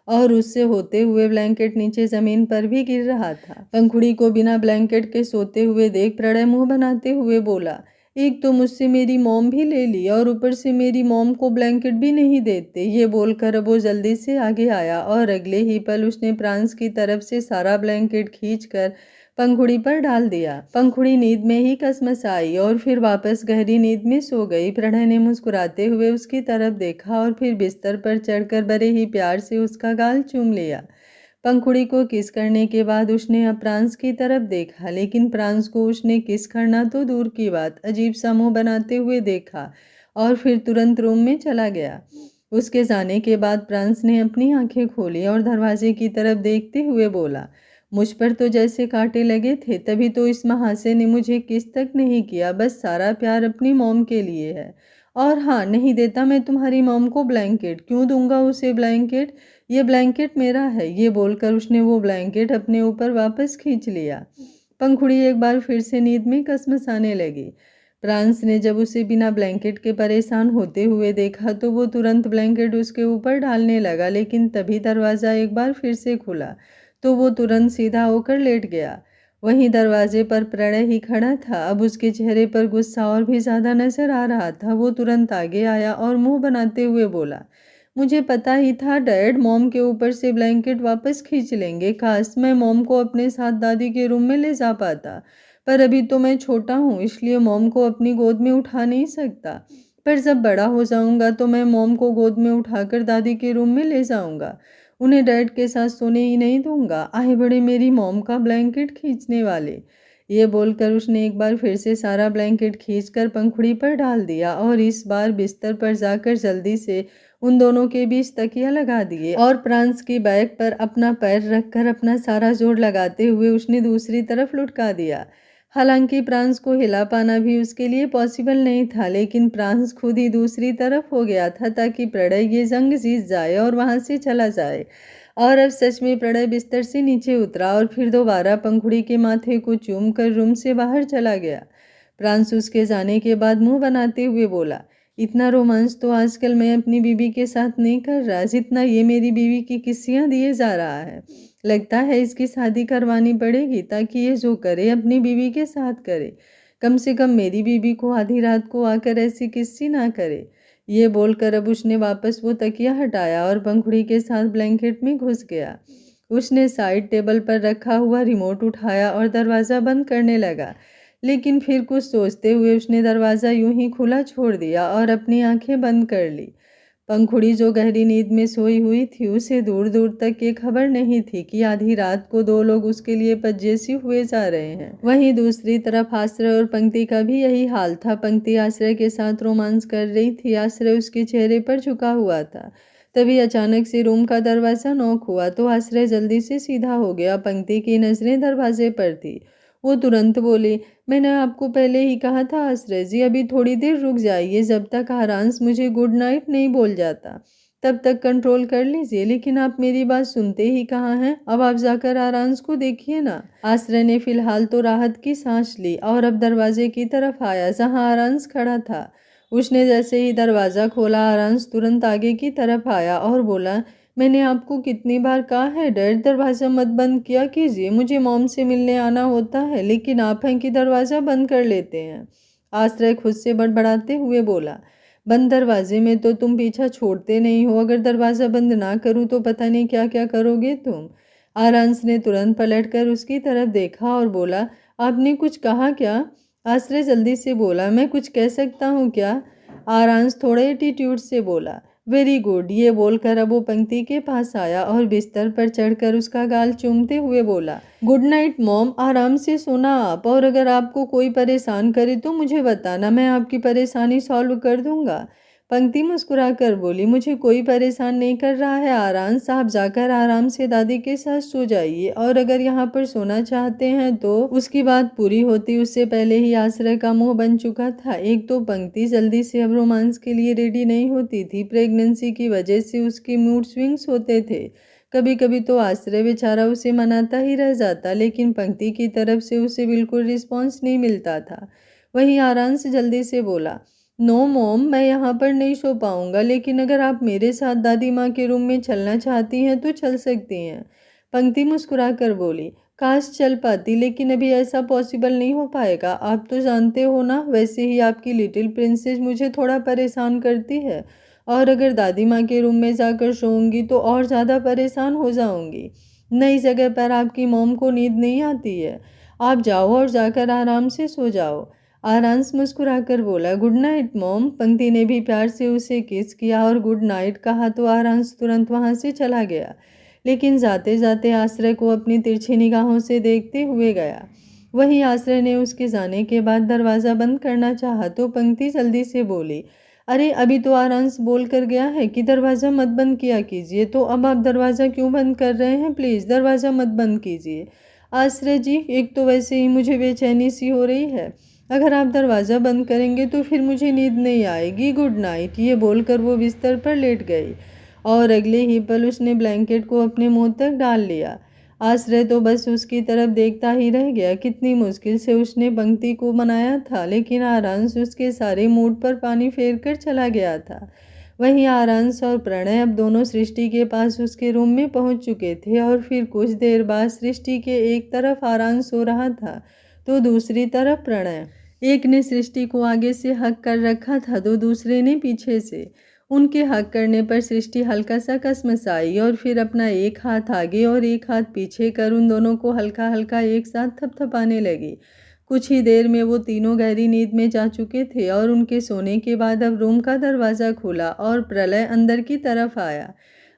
और उससे होते हुए ब्लैंकेट नीचे ज़मीन पर भी गिर रहा था। पंखुड़ी को बिना ब्लैंकेट के सोते हुए देख प्रणय मुंह बनाते हुए बोला, एक तो मुझसे मेरी मॉम भी ले ली और ऊपर से मेरी मॉम को ब्लैंकेट भी नहीं देते। ये बोलकर वो जल्दी से आगे आया और अगले ही पल उसने प्रांश की तरफ से सारा ब्लैंकेट खींचकर पंखुड़ी पर डाल दिया। पंखुड़ी नींद में ही कसमसाई और फिर वापस गहरी नींद में सो गई। प्रणय ने मुस्कुराते हुए उसकी तरफ देखा और फिर बिस्तर पर चढ़कर बड़े ही प्यार से उसका गाल चूम लिया। पंखुड़ी को किस करने के बाद उसने अब प्रांश की तरफ देखा, लेकिन प्रांश को उसने किस करना तो दूर की बात, अजीब सा मुंह बनाते हुए देखा और फिर तुरंत रूम में चला गया। उसके जाने के बाद प्रांश ने अपनी आंखें खोली और दरवाजे की तरफ देखते हुए बोला, मुझ पर तो जैसे कांटे लगे थे, तभी तो इस महाशय ने मुझे किस तक नहीं किया। बस सारा प्यार अपनी मॉम के लिए है। और हाँ, नहीं देता मैं तुम्हारी मॉम को ब्लैंकेट। क्यों दूंगा उसे ब्लैंकेट? ये ब्लैंकेट मेरा है। ये बोलकर उसने वो ब्लैंकेट अपने ऊपर वापस खींच लिया। पंखुड़ी एक बार फिर से नींद में कसमसाने लगी। प्रांश ने जब उसे बिना ब्लैंकेट के परेशान होते हुए देखा तो वो तुरंत ब्लैंकेट उसके ऊपर डालने लगा, लेकिन तभी दरवाज़ा एक बार फिर से खुला तो वो तुरंत सीधा होकर लेट गया। वहीं दरवाजे पर प्रणय ही खड़ा था। अब उसके चेहरे पर गुस्सा और भी ज़्यादा नजर आ रहा था। वो तुरंत आगे आया और मुंह बनाते हुए बोला, मुझे पता ही था डैड मॉम के ऊपर से ब्लैंकेट वापस खींच लेंगे। काश मैं मॉम को अपने साथ दादी के रूम में ले जा पाता, पर अभी तो मैं छोटा हूँ, इसलिए मॉम को अपनी गोद में उठा नहीं सकता। पर जब बड़ा हो जाऊंगा तो मैं मॉम को गोद में उठाकर दादी के रूम में ले जाऊंगा। उन्हें डैड के साथ सोने ही नहीं दूंगा। आए बड़े मेरी मॉम का ब्लैंकेट खींचने वाले। ये बोलकर उसने एक बार फिर से सारा ब्लैंकेट खींचकर पंखुड़ी पर डाल दिया और इस बार बिस्तर पर जाकर जल्दी से उन दोनों के बीच तकिया लगा दिए और प्रांस की बैक पर अपना पैर रखकर अपना सारा जोर लगाते हुए उसने दूसरी तरफ लुढ़का दिया। हालांकि प्रांस को हिला पाना भी उसके लिए पॉसिबल नहीं था, लेकिन प्रांस खुद ही दूसरी तरफ हो गया था ताकि प्रणय ये जंग जीत जाए और वहां से चला जाए। और अब सच में प्रणय बिस्तर से नीचे उतरा और फिर दोबारा पंखुड़ी के माथे को चूम कर रूम से बाहर चला गया। प्रांस उसके जाने के बाद मुंह बनाते हुए बोला, इतना रोमांस तो आजकल मैं अपनी बीवी के साथ नहीं कर रहा जितना ये मेरी बीवी की किस्सियां दिए जा रहा है। लगता है इसकी शादी करवानी पड़ेगी ताकि ये जो करे अपनी बीवी के साथ करे। कम से कम मेरी बीवी को आधी रात को आकर ऐसी किस्सी ना करे। ये बोलकर अब उसने वापस वो तकिया हटाया और पंखुड़ी के साथ ब्लैंकेट में घुस गया। उसने साइड टेबल पर रखा हुआ रिमोट उठाया और दरवाज़ा बंद करने लगा, लेकिन फिर कुछ सोचते हुए उसने दरवाज़ा यूं ही खुला छोड़ दिया और अपनी आंखें बंद कर ली। पंखुड़ी जो गहरी नींद में सोई हुई थी, उसे दूर दूर तक ये खबर नहीं थी कि आधी रात को दो लोग उसके लिए पजेसी हुए जा रहे हैं। वहीं दूसरी तरफ आश्रय और पंक्ति का भी यही हाल था। पंक्ति आश्रय के साथ रोमांस कर रही थी, आश्रय उसके चेहरे पर झुका हुआ था। तभी अचानक से रूम का दरवाज़ा नॉक हुआ तो आश्रय जल्दी से सीधा हो गया। पंक्ति की नजरें दरवाजे पर थी। वो तुरंत बोली, मैंने आपको पहले ही कहा था आश्रय जी, अभी थोड़ी देर रुक जाइए, जब तक आरांश मुझे गुड नाइट नहीं बोल जाता तब तक कंट्रोल कर लीजिए। लेकिन आप मेरी बात सुनते ही कहाँ हैं? अब आप जाकर आरांश को देखिए ना। आश्रय ने फिलहाल तो राहत की सांस ली और अब दरवाजे की तरफ आया जहाँ आरांश खड़ा था। उसने जैसे ही दरवाज़ा खोला, आरांश तुरंत आगे की तरफ आया और बोला, मैंने आपको कितनी बार कहा है डैड दरवाज़ा मत बंद किया कीजिए, मुझे मॉम से मिलने आना होता है, लेकिन आप हैं कि दरवाज़ा बंद कर लेते हैं। आश्रय खुद से बड़बड़ाते हुए बोला, बंद दरवाजे में तो तुम पीछा छोड़ते नहीं हो, अगर दरवाज़ा बंद ना करूँ तो पता नहीं क्या क्या करोगे तुम। आरांश ने तुरंत पलटकर उसकी तरफ देखा और बोला, आपने कुछ कहा क्या? आश्रय जल्दी से बोला, मैं कुछ कह सकता हूँ क्या? आरांश थोड़े एटीट्यूड से बोला, वेरी गुड। ये बोलकर अब वो पंक्ति के पास आया और बिस्तर पर चढ़कर उसका गाल चूमते हुए बोला, गुड नाइट मॉम, आराम से सोना आप, और अगर आपको कोई परेशान करे तो मुझे बताना, मैं आपकी परेशानी सॉल्व कर दूंगा। पंक्ति मुस्कुरा कर बोली, मुझे कोई परेशान नहीं कर रहा है आरांश, आप जाकर आराम से दादी के साथ सो जाइए, और अगर यहाँ पर सोना चाहते हैं तो। उसकी बात पूरी होती उससे पहले ही आश्रय का मुंह बन चुका था। एक तो पंक्ति जल्दी से अब रोमांस के लिए रेडी नहीं होती थी, प्रेगनेंसी की वजह से उसकी मूड स्विंग्स होते थे। कभी कभी तो आश्रय बेचारा उसे मनाता ही रह जाता, लेकिन पंक्ति की तरफ से उसे बिल्कुल रिस्पॉन्स नहीं मिलता था। वहीं आरांश जल्दी से बोला, नो मॉम, मैं यहाँ पर नहीं सो पाऊँगा, लेकिन अगर आप मेरे साथ दादी माँ के रूम में चलना चाहती हैं तो चल सकती हैं। पंक्ति मुस्कुरा कर बोली, काश चल पाती, लेकिन अभी ऐसा पॉसिबल नहीं हो पाएगा। आप तो जानते हो ना, वैसे ही आपकी लिटिल प्रिंसेस मुझे थोड़ा परेशान करती है, और अगर दादी माँ के रूम में जाकर सोऊंगी तो और ज़्यादा परेशान हो जाऊंगी। नई जगह पर आपकी मॉम को नींद नहीं आती है। आप जाओ और जाकर आराम से सो जाओ। आरांश मुस्कुराकर बोला, गुड नाइट मॉम। पंक्ति ने भी प्यार से उसे किस किया और गुड नाइट कहा तो आरांश तुरंत वहां से चला गया, लेकिन जाते जाते आश्रय को अपनी तिरछी निगाहों से देखते हुए गया। वहीं आश्रय ने उसके जाने के बाद दरवाज़ा बंद करना चाहा तो पंक्ति जल्दी से बोली, अरे अभी तो आरांश बोल कर गया है कि दरवाज़ा मत बंद किया कीजिए, तो अब आप दरवाज़ा क्यों बंद कर रहे हैं? प्लीज़ दरवाज़ा मत बंद कीजिए। आश्रय जी, एक तो वैसे ही मुझे बेचैनी सी हो रही है, अगर आप दरवाज़ा बंद करेंगे तो फिर मुझे नींद नहीं आएगी। Good night. ये बोलकर वो बिस्तर पर लेट गई और अगले ही पल उसने ब्लैंकेट को अपने मुंह तक डाल लिया। आश्रय तो बस उसकी तरफ देखता ही रह गया। कितनी मुश्किल से उसने पंक्ति को मनाया था, लेकिन आरांश उसके सारे मूड पर पानी फेर कर चला गया था। वहीं आरांश और प्रणय अब दोनों सृष्टि के पास उसके रूम में पहुंच चुके थे और फिर कुछ देर बाद सृष्टि के एक तरफ आरांश सो रहा था तो दूसरी तरफ प्रणय। एक ने सृष्टि को आगे से हक कर रखा था तो दूसरे ने पीछे से। उनके हक करने पर सृष्टि हल्का सा कसमसाई और फिर अपना एक हाथ आगे और एक हाथ पीछे कर उन दोनों को हल्का हल्का एक साथ थपथपाने लगी। कुछ ही देर में वो तीनों गहरी नींद में जा चुके थे और उनके सोने के बाद अब रूम का दरवाज़ा खुला और प्रलय अंदर की तरफ आया।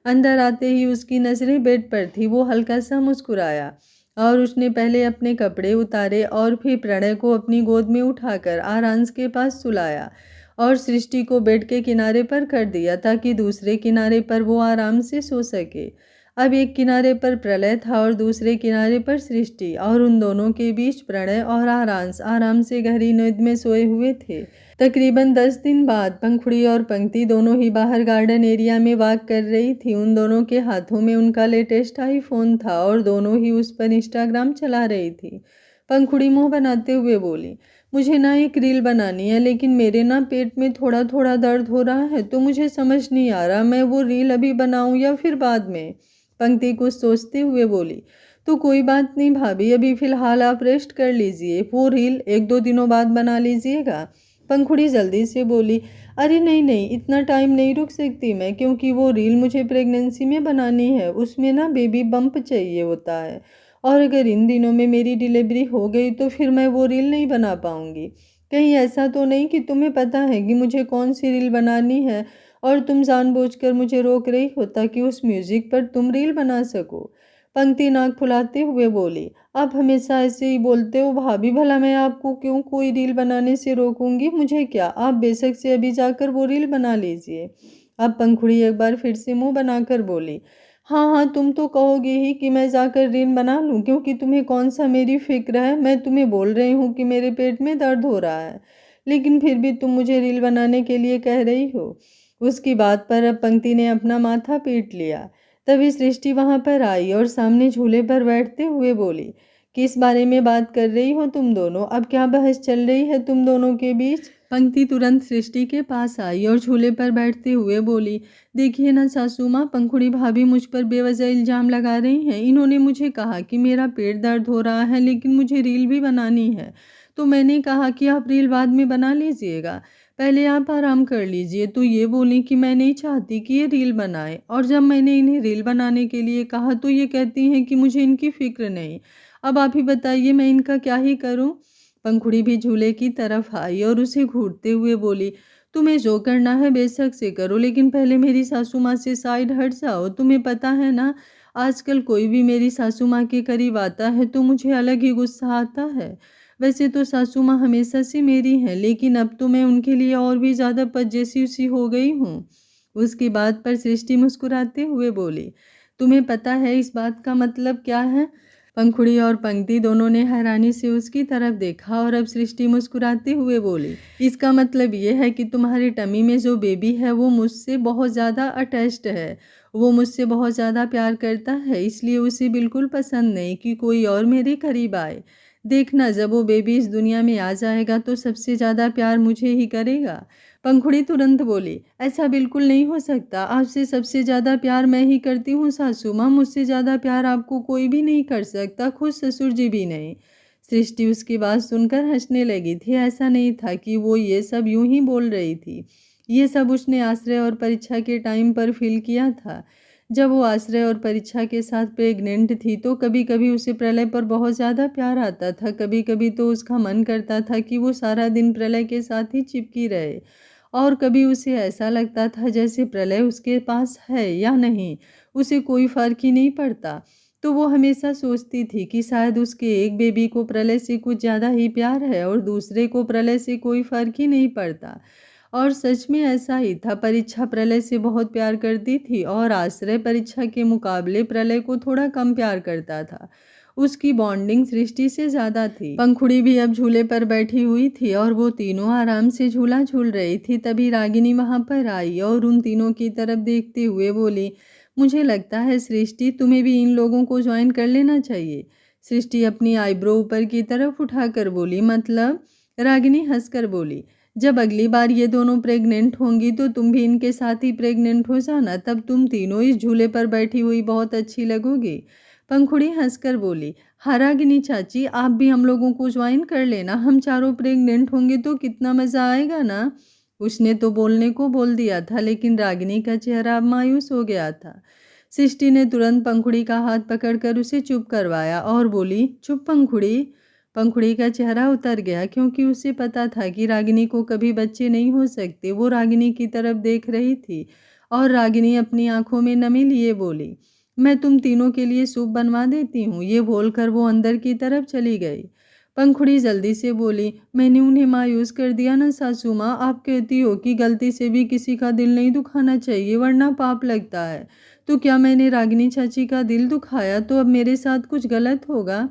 अंदर आते ही उसकी नज़रें बेड पर थी। वो हल्का सा मुस्कुराया और उसने पहले अपने कपड़े उतारे और फिर प्रणय को अपनी गोद में उठाकर आरांश के पास सुलाया और सृष्टि को बेड के किनारे पर कर दिया ताकि दूसरे किनारे पर वो आराम से सो सके। अब एक किनारे पर प्रलय था और दूसरे किनारे पर सृष्टि, और उन दोनों के बीच प्रणय और आरांश आराम से गहरी नींद में सोए हुए थे। तकरीबन 10 दिन बाद पंखुड़ी और पंक्ति दोनों ही बाहर गार्डन एरिया में वॉक कर रही थी। उन दोनों के हाथों में उनका लेटेस्ट आईफोन था और दोनों ही उस पर इंस्टाग्राम चला रही थी। पंखुड़ी मुंह बनाते हुए बोली, मुझे ना एक रील बनानी है, लेकिन मेरे ना पेट में थोड़ा थोड़ा दर्द हो रहा है, तो मुझे समझ नहीं आ रहा मैं वो रील अभी बनाऊं या फिर बाद में। पंक्ति कुछ सोचते हुए बोली, तो कोई बात नहीं भाभी, अभी फ़िलहाल आप रेस्ट कर लीजिए, वो रील 1-2 दिनों बाद बना लीजिएगा। पंखुड़ी जल्दी से बोली, अरे नहीं नहीं, इतना टाइम नहीं रुक सकती मैं, क्योंकि वो रील मुझे प्रेगनेंसी में बनानी है, उसमें ना बेबी बम्प चाहिए होता है, और अगर इन दिनों में मेरी डिलीवरी हो गई तो फिर मैं वो रील नहीं बना पाऊँगी। कहीं ऐसा तो नहीं कि तुम्हें पता है कि मुझे कौन सी रील बनानी है और तुम जानबूझकर मुझे रोक रही हो ताकि उस म्यूज़िक पर तुम रील बना सको। पंक्ति नाक फुलाते हुए बोली, आप हमेशा ऐसे ही बोलते हो भाभी, भला मैं आपको क्यों कोई रील बनाने से रोकूंगी, मुझे क्या, आप बेशक से अभी जाकर वो रील बना लीजिए। अब पंखुड़ी एक बार फिर से मुंह बनाकर बोली, हाँ हाँ, तुम तो कहोगे ही कि मैं जाकर रील बना लूँ, क्योंकि तुम्हें कौन सा मेरी फिक्र है। मैं तुम्हें बोल रही हूँ कि मेरे पेट में दर्द हो रहा है, लेकिन फिर भी तुम मुझे रील बनाने के लिए कह रही हो। उसकी बात पर अब पंक्ति ने अपना माथा पीट लिया। तभी सृष्टि वहां पर आई और सामने झूले पर बैठते हुए बोली, किस बारे में बात कर रही हो तुम दोनों, अब क्या बहस चल रही है तुम दोनों के बीच। पंक्ति तुरंत सृष्टि के पास आई और झूले पर बैठते हुए बोली, देखिए ना सासू माँ, पंखुड़ी भाभी मुझ पर बेवजह इल्जाम लगा रही हैं। इन्होंने मुझे कहा कि मेरा पेट दर्द हो रहा है, लेकिन मुझे रील भी बनानी है, तो मैंने कहा कि आप रील बाद में बना लीजिएगा, पहले आप आराम कर लीजिए। तो ये बोली कि मैं नहीं चाहती कि ये रील बनाए, और जब मैंने इन्हें रील बनाने के लिए कहा तो ये कहती हैं कि मुझे इनकी फिक्र नहीं। अब आप ही बताइए मैं इनका क्या ही करूं। पंखुड़ी भी झूले की तरफ आई और उसे घूरते हुए बोली, तुम्हें जो करना है बेशक से करो, लेकिन पहले मेरी सासू माँ से साइड हट जाओ। तुम्हें पता है ना, आजकल कोई भी मेरी सासू माँ के करीब आता है तो मुझे अलग ही गुस्सा आता है। वैसे तो सासू माँ हमेशा से मेरी हैं, लेकिन अब तो मैं उनके लिए और भी ज़्यादा पजेसिव सी हो गई हूँ। उसकी बात पर सृष्टि मुस्कुराते हुए बोली, तुम्हें पता है इस बात का मतलब क्या है। पंखुड़ी और पंक्ति दोनों ने हैरानी से उसकी तरफ देखा और अब सृष्टि मुस्कुराते हुए बोली, इसका मतलब ये है कि तुम्हारी टमी में जो बेबी है वो मुझसे बहुत ज़्यादा अटैच्ड है, वो मुझसे बहुत ज़्यादा प्यार करता है, इसलिए उसे बिल्कुल पसंद नहीं कि कोई और मेरे करीब आए। देखना, जब वो बेबी इस दुनिया में आ जाएगा तो सबसे ज़्यादा प्यार मुझे ही करेगा। पंखुड़ी तुरंत बोली, ऐसा बिल्कुल नहीं हो सकता, आपसे सबसे ज़्यादा प्यार मैं ही करती हूँ सासू माँ, मुझसे ज़्यादा प्यार आपको कोई भी नहीं कर सकता, खुद ससुर जी भी नहीं। सृष्टि उसकी बात सुनकर हंसने लगी थी। ऐसा नहीं था कि वो ये सब यूं ही बोल रही थी, ये सब उसने आश्रय और परीक्षा के टाइम पर फील किया था। जब वो आश्रय और परीक्षा के साथ प्रेग्नेंट थी तो कभी कभी उसे प्रलय पर बहुत ज़्यादा प्यार आता था, कभी कभी तो उसका मन करता था कि वो सारा दिन प्रलय के साथ ही चिपकी रहे, और कभी उसे ऐसा लगता था जैसे प्रलय उसके पास है या नहीं उसे कोई फर्क ही नहीं पड़ता। तो वो हमेशा सोचती थी कि शायद उसके एक बेबी को प्रलय से कुछ ज़्यादा ही प्यार है और दूसरे को प्रलय से कोई फर्क ही नहीं पड़ता। और सच में ऐसा ही था। परीक्षा प्रलय से बहुत प्यार करती थी और आश्रय परीक्षा के मुकाबले प्रलय को थोड़ा कम प्यार करता था। उसकी बॉन्डिंग सृष्टि से ज़्यादा थी। पंखुड़ी भी अब झूले पर बैठी हुई थी और वो तीनों आराम से झूला झूल रही थी। तभी रागिनी वहाँ पर आई और उन तीनों की तरफ देखते हुए बोली, मुझे लगता है सृष्टि, तुम्हें भी इन लोगों को ज्वाइन कर लेना चाहिए। सृष्टि अपनी आईब्रो ऊपर की तरफ उठाकर बोली, मतलब। रागिनी हंसकर बोली, जब अगली बार ये दोनों प्रेग्नेंट होंगी तो तुम भी इनके साथ ही प्रेग्नेंट हो जाना, तब तुम तीनों इस झूले पर बैठी हुई बहुत अच्छी लगोगी। पंखुड़ी हंसकर बोली, हाँ रागिनी चाची, आप भी हम लोगों को ज्वाइन कर लेना, हम चारों प्रेग्नेंट होंगे तो कितना मज़ा आएगा ना। उसने तो बोलने को बोल दिया था, लेकिन रागिनी का चेहरा अब मायूस हो गया था। सृष्टि ने तुरंत पंखुड़ी का हाथ पकड़कर उसे चुप करवाया और बोली, चुप पंखुड़ी। पंखुड़ी का चेहरा उतर गया, क्योंकि उसे पता था कि रागिनी को कभी बच्चे नहीं हो सकते। वो रागिनी की तरफ देख रही थी और रागिनी अपनी आंखों में नमी लिए बोली, मैं तुम तीनों के लिए सूप बनवा देती हूँ। ये बोलकर वो अंदर की तरफ चली गई। पंखुड़ी जल्दी से बोली, मैंने उन्हें मायूस कर दिया ना सासू माँ। आप कहती हो कि गलती से भी किसी का दिल नहीं दुखाना चाहिए वरना पाप लगता है। तो क्या मैंने रागिनी चाची का दिल दुखाया तो अब मेरे साथ कुछ गलत होगा?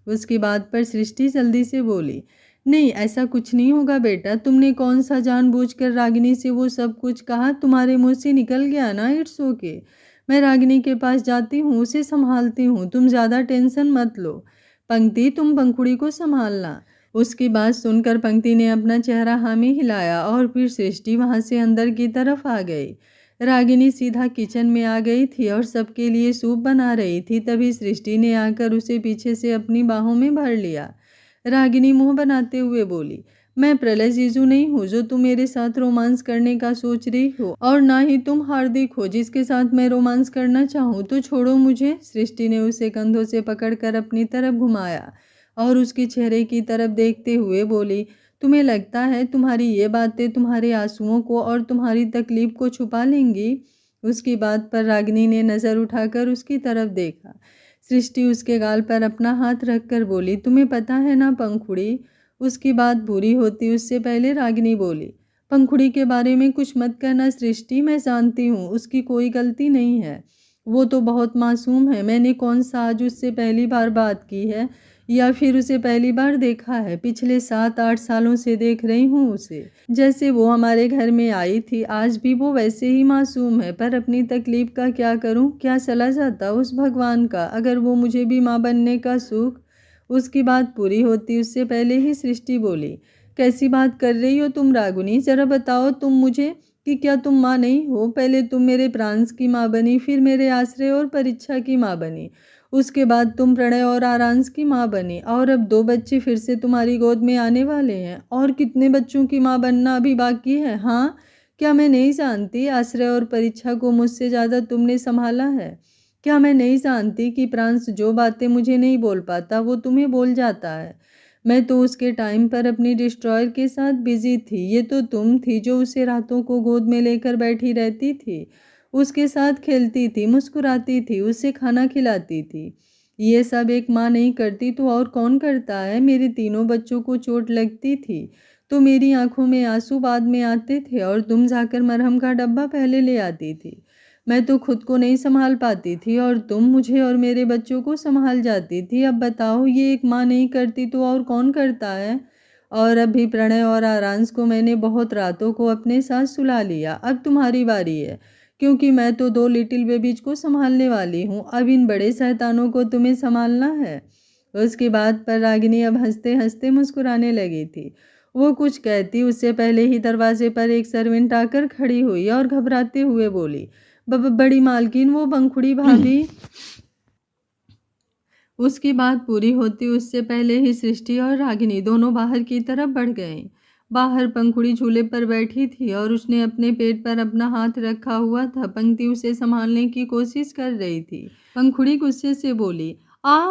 उसकी बात पर सृष्टि जल्दी से बोली, नहीं ऐसा कुछ नहीं होगा बेटा। तुमने कौन सा जानबूझकर रागिनी से वो सब कुछ कहा? तुम्हारे मुंह से निकल गया ना, इट्स ओके। मैं रागिनी के पास जाती हूँ, उसे संभालती हूँ, तुम ज़्यादा टेंशन मत लो। पंक्ति, तुम पंखुड़ी को संभालना। उसकी बात सुनकर पंक्ति ने अपना चेहरा हामी हिलाया और फिर सृष्टि वहां से अंदर की तरफ आ गई। रागिनी सीधा किचन में आ गई थी और सबके लिए सूप बना रही थी। तभी सृष्टि ने आकर उसे पीछे से अपनी बाहों में भर लिया। रागिनी मुंह बनाते हुए बोली, मैं प्रलय जीजू नहीं हूँ जो तुम मेरे साथ रोमांस करने का सोच रही हो, और ना ही तुम हार्दिक हो जिसके साथ मैं रोमांस करना चाहूँ। तो छोड़ो मुझे। सृष्टि ने उसे कंधों से पकड़कर अपनी तरफ घुमाया और उसके चेहरे की तरफ देखते हुए बोली, तुम्हें लगता है तुम्हारी ये बातें तुम्हारे आंसुओं को और तुम्हारी तकलीफ को छुपा लेंगी? उसकी बात पर रागिनी ने नज़र उठाकर उसकी तरफ देखा। सृष्टि उसके गाल पर अपना हाथ रखकर बोली, तुम्हें पता है ना पंखुड़ी? उसकी बात बुरी होती उससे पहले रागिनी बोली, पंखुड़ी के बारे में कुछ मत कहना सृष्टि। मैं जानती हूँ उसकी कोई गलती नहीं है, वो तो बहुत मासूम है। मैंने कौन सा आज उससे पहली बार बात की है या फिर उसे पहली बार देखा है? पिछले 7-8 सालों से देख रही हूँ उसे। जैसे वो हमारे घर में आई थी आज भी वो वैसे ही मासूम है। पर अपनी तकलीफ का क्या करूँ? क्या चला जाता उस भगवान का अगर वो मुझे भी माँ बनने का सुख। उसकी बात पूरी होती उससे पहले ही सृष्टि बोली, कैसी बात कर रही हो तुम रागिनी? जरा बताओ तुम मुझे कि क्या तुम माँ नहीं हो? पहले तुम मेरे प्रांस की माँ बनी, फिर मेरे आश्रय और परीक्षा की माँ बनी, उसके बाद तुम प्रणय और आरांश की माँ बनी, और अब 2 बच्चे फिर से तुम्हारी गोद में आने वाले हैं। और कितने बच्चों की माँ बनना अभी बाकी है? हाँ, क्या मैं नहीं जानती? आश्रय और परीक्षा को मुझसे ज़्यादा तुमने संभाला है। क्या मैं नहीं जानती कि प्रांश जो बातें मुझे नहीं बोल पाता वो तुम्हें बोल जाता है? मैं तो उसके टाइम पर अपनी डिस्ट्रॉयर के साथ बिजी थी। ये तो तुम थी जो उसे रातों को गोद में लेकर बैठी रहती थी, उसके साथ खेलती थी, मुस्कुराती थी, उसे खाना खिलाती थी। ये सब एक माँ नहीं करती तो और कौन करता है? मेरे तीनों बच्चों को चोट लगती थी तो मेरी आंखों में आंसू बाद में आते थे और तुम जाकर मरहम का डब्बा पहले ले आती थी। मैं तो खुद को नहीं संभाल पाती थी और तुम मुझे और मेरे बच्चों को संभाल जाती थी। अब बताओ ये एक माँ नहीं करती तो और कौन करता है? और अभी प्रणय और आरांश को मैंने बहुत रातों को अपने साथ सुला लिया। अब तुम्हारी बारी है, क्योंकि मैं तो 2 लिटिल बेबीज को संभालने वाली हूँ। अब इन बड़े शैतानों को तुम्हें संभालना है। उसकी बात पर रागिनी अब हंसते हंसते मुस्कुराने लगी थी। वो कुछ कहती उससे पहले ही दरवाजे पर एक सर्वेंट आकर खड़ी हुई और घबराते हुए बोली, बड़ी मालकिन, वो पंखुड़ी भाभी। उसकी बात पूरी होती उससे पहले ही सृष्टि और रागिनी दोनों बाहर की तरफ बढ़ गए। बाहर पंखुड़ी झूले पर बैठी थी और उसने अपने पेट पर अपना हाथ रखा हुआ था। पंक्ति उसे संभालने की कोशिश कर रही थी। पंखुड़ी गुस्से से बोली,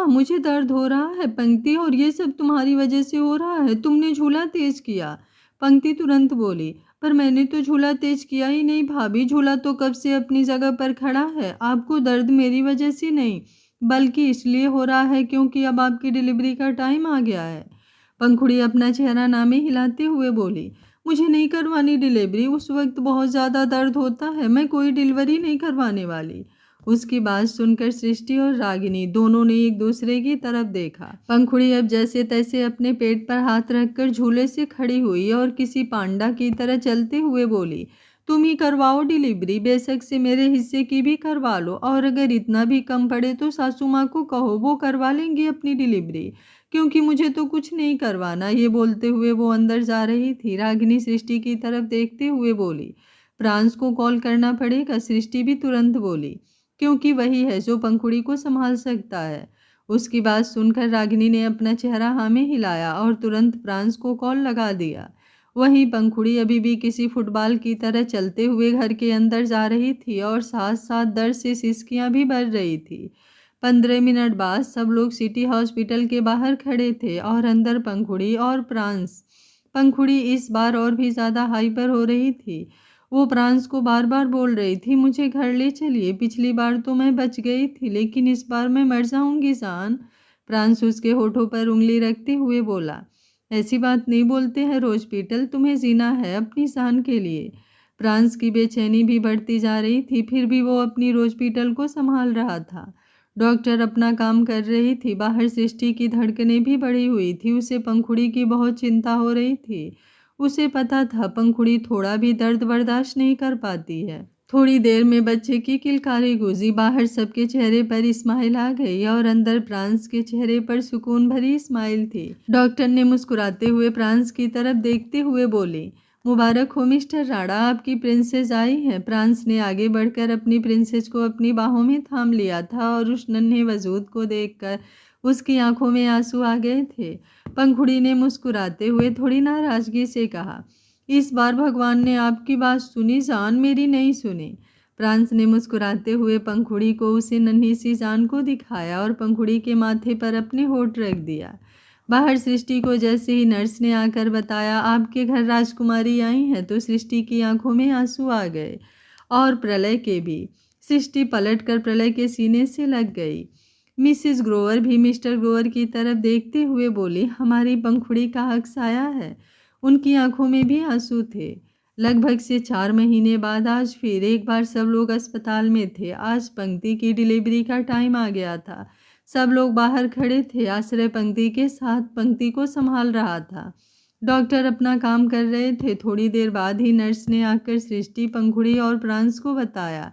मुझे दर्द हो रहा है पंक्ति, और ये सब तुम्हारी वजह से हो रहा है। तुमने झूला तेज किया। पंक्ति तुरंत बोली, पर मैंने तो झूला तेज किया ही नहीं भाभी, झूला तो कब से अपनी जगह पर खड़ा है। आपको दर्द मेरी वजह से नहीं बल्कि इसलिए हो रहा है क्योंकि अब आपकी डिलीवरी का टाइम आ गया है। पंखुड़ी अपना चेहरा नामे हिलाते हुए बोली, मुझे नहीं करवानी डिलीवरी, उस वक्त बहुत ज़्यादा दर्द होता है, मैं कोई डिलीवरी नहीं करवाने वाली। उसकी बात सुनकर सृष्टि और रागिनी दोनों ने एक दूसरे की तरफ देखा। पंखुड़ी अब जैसे तैसे अपने पेट पर हाथ रखकर झूले से खड़ी हुई और किसी पांडा की तरह चलते हुए बोली, तुम ही करवाओ डिलीवरी, बेशक से मेरे हिस्से की भी करवा लो, और अगर इतना भी कम पड़े तो सासू माँ को कहो, वो करवा लेंगी अपनी डिलीवरी, क्योंकि मुझे तो कुछ नहीं करवाना। ये बोलते हुए वो अंदर जा रही थी। रागिनी सृष्टि की तरफ देखते हुए बोली, प्रांस को कॉल करना पड़ेगा। सृष्टि भी तुरंत बोली, क्योंकि वही है जो पंखुड़ी को संभाल सकता है। उसकी बात सुनकर रागिनी ने अपना चेहरा हाँ में हिलाया और तुरंत प्रांस को कॉल लगा दिया। वहीं पंखुड़ी अभी भी किसी फुटबॉल की तरह चलते हुए घर के अंदर जा रही थी और साथ साथ दर्द से सिसकियां भी भर रही थी। 15 मिनट बाद सब लोग सिटी हॉस्पिटल के बाहर खड़े थे और अंदर पंखुड़ी और प्रांस। पंखुड़ी इस बार और भी ज़्यादा हाइपर हो रही थी। वो प्रांस को बार बार बोल रही थी, मुझे घर ले चलिए, पिछली बार तो मैं बच गई थी लेकिन इस बार मैं मर जाऊंगी जान। प्रांस उसके होठों पर उंगली रखते हुए बोला, ऐसी बात नहीं बोलते हैं रोज पीटल, तुम्हें जीना है अपनी जान के लिए। प्रांस की बेचैनी भी बढ़ती जा रही थी, फिर भी वो अपनी रोज पीटल को संभाल रहा था। डॉक्टर अपना काम कर रही थी, बाहर सृष्टि की धड़कनें भी बढ़ी हुई थी, उसे पंखुड़ी की बहुत चिंता हो रही थी। उसे पता था पंखुड़ी थोड़ा भी दर्द बर्दाश्त नहीं कर पाती है। थोड़ी देर में बच्चे की किलकारी गूंजी, बाहर सबके चेहरे पर स्माइल आ गई और अंदर प्रांस के चेहरे पर सुकून भरी स्माइल थी। डॉक्टर ने मुस्कुराते हुए प्रांस की तरफ देखते हुए बोली, मुबारक हो मिस्टर राणा, आपकी प्रिंसेस आई है। प्रांस ने आगे बढ़कर अपनी प्रिंसेस को अपनी बाहों में थाम लिया था और उस नन्हे वजूद को देखकर उसकी आंखों में आंसू आ गए थे। पंखुड़ी ने मुस्कुराते हुए थोड़ी नाराजगी से कहा, इस बार भगवान ने आपकी बात सुनी, जान मेरी नहीं सुनी। प्रांस ने मुस्कुराते हुए पंखुड़ी को उसे नन्ही सी जान को दिखाया और पंखुड़ी के माथे पर अपने होठ रख दिया। बाहर सृष्टि को जैसे ही नर्स ने आकर बताया आपके घर राजकुमारी आई हैं, तो सृष्टि की आंखों में आंसू आ गए और प्रलय के भी। सृष्टि पलटकर प्रलय के सीने से लग गई। मिसेस ग्रोवर भी मिस्टर ग्रोवर की तरफ देखते हुए बोली, हमारी पंखुड़ी का हक साया है। उनकी आंखों में भी आंसू थे। लगभग से 4 महीने बाद आज फिर एक बार सब लोग अस्पताल में थे। आज पंक्ति की डिलीवरी का टाइम आ गया था। सब लोग बाहर खड़े थे, आश्रय पंक्ति के साथ पंक्ति को संभाल रहा था। डॉक्टर अपना काम कर रहे थे। थोड़ी देर बाद ही नर्स ने आकर सृष्टि, पंखुड़ी और प्रांस को बताया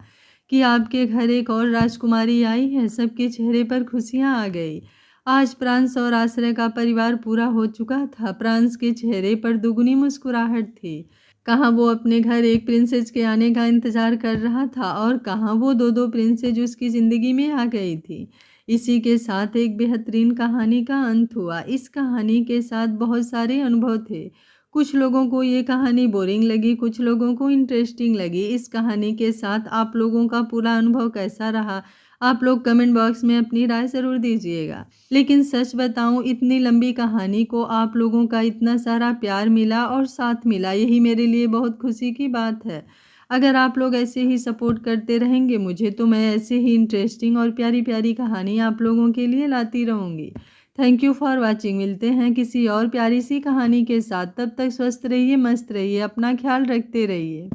कि आपके घर एक और राजकुमारी आई है। सबके चेहरे पर खुशियां आ गई। आज प्रांस और आश्रय का परिवार पूरा हो चुका था। प्रांस के चेहरे पर दुगनी मुस्कुराहट थी। कहाँ वो अपने घर एक प्रिंसेस के आने का इंतजार कर रहा था और कहाँ वो दो प्रिंसेस उसकी ज़िंदगी में आ गई थी। इसी के साथ एक बेहतरीन कहानी का अंत हुआ। इस कहानी के साथ बहुत सारे अनुभव थे। कुछ लोगों को ये कहानी बोरिंग लगी, कुछ लोगों को इंटरेस्टिंग लगी। इस कहानी के साथ आप लोगों का पूरा अनुभव कैसा रहा, आप लोग कमेंट बॉक्स में अपनी राय ज़रूर दीजिएगा। लेकिन सच बताऊं, इतनी लंबी कहानी को आप लोगों का इतना सारा प्यार मिला और साथ मिला, यही मेरे लिए बहुत खुशी की बात है। अगर आप लोग ऐसे ही सपोर्ट करते रहेंगे मुझे, तो मैं ऐसे ही इंटरेस्टिंग और प्यारी प्यारी कहानी आप लोगों के लिए लाती रहूँगी। Thank you for watching. मिलते हैं किसी और प्यारी सी कहानी के साथ। तब तक स्वस्थ रहिए, मस्त रहिए, अपना ख्याल रखते रहिए।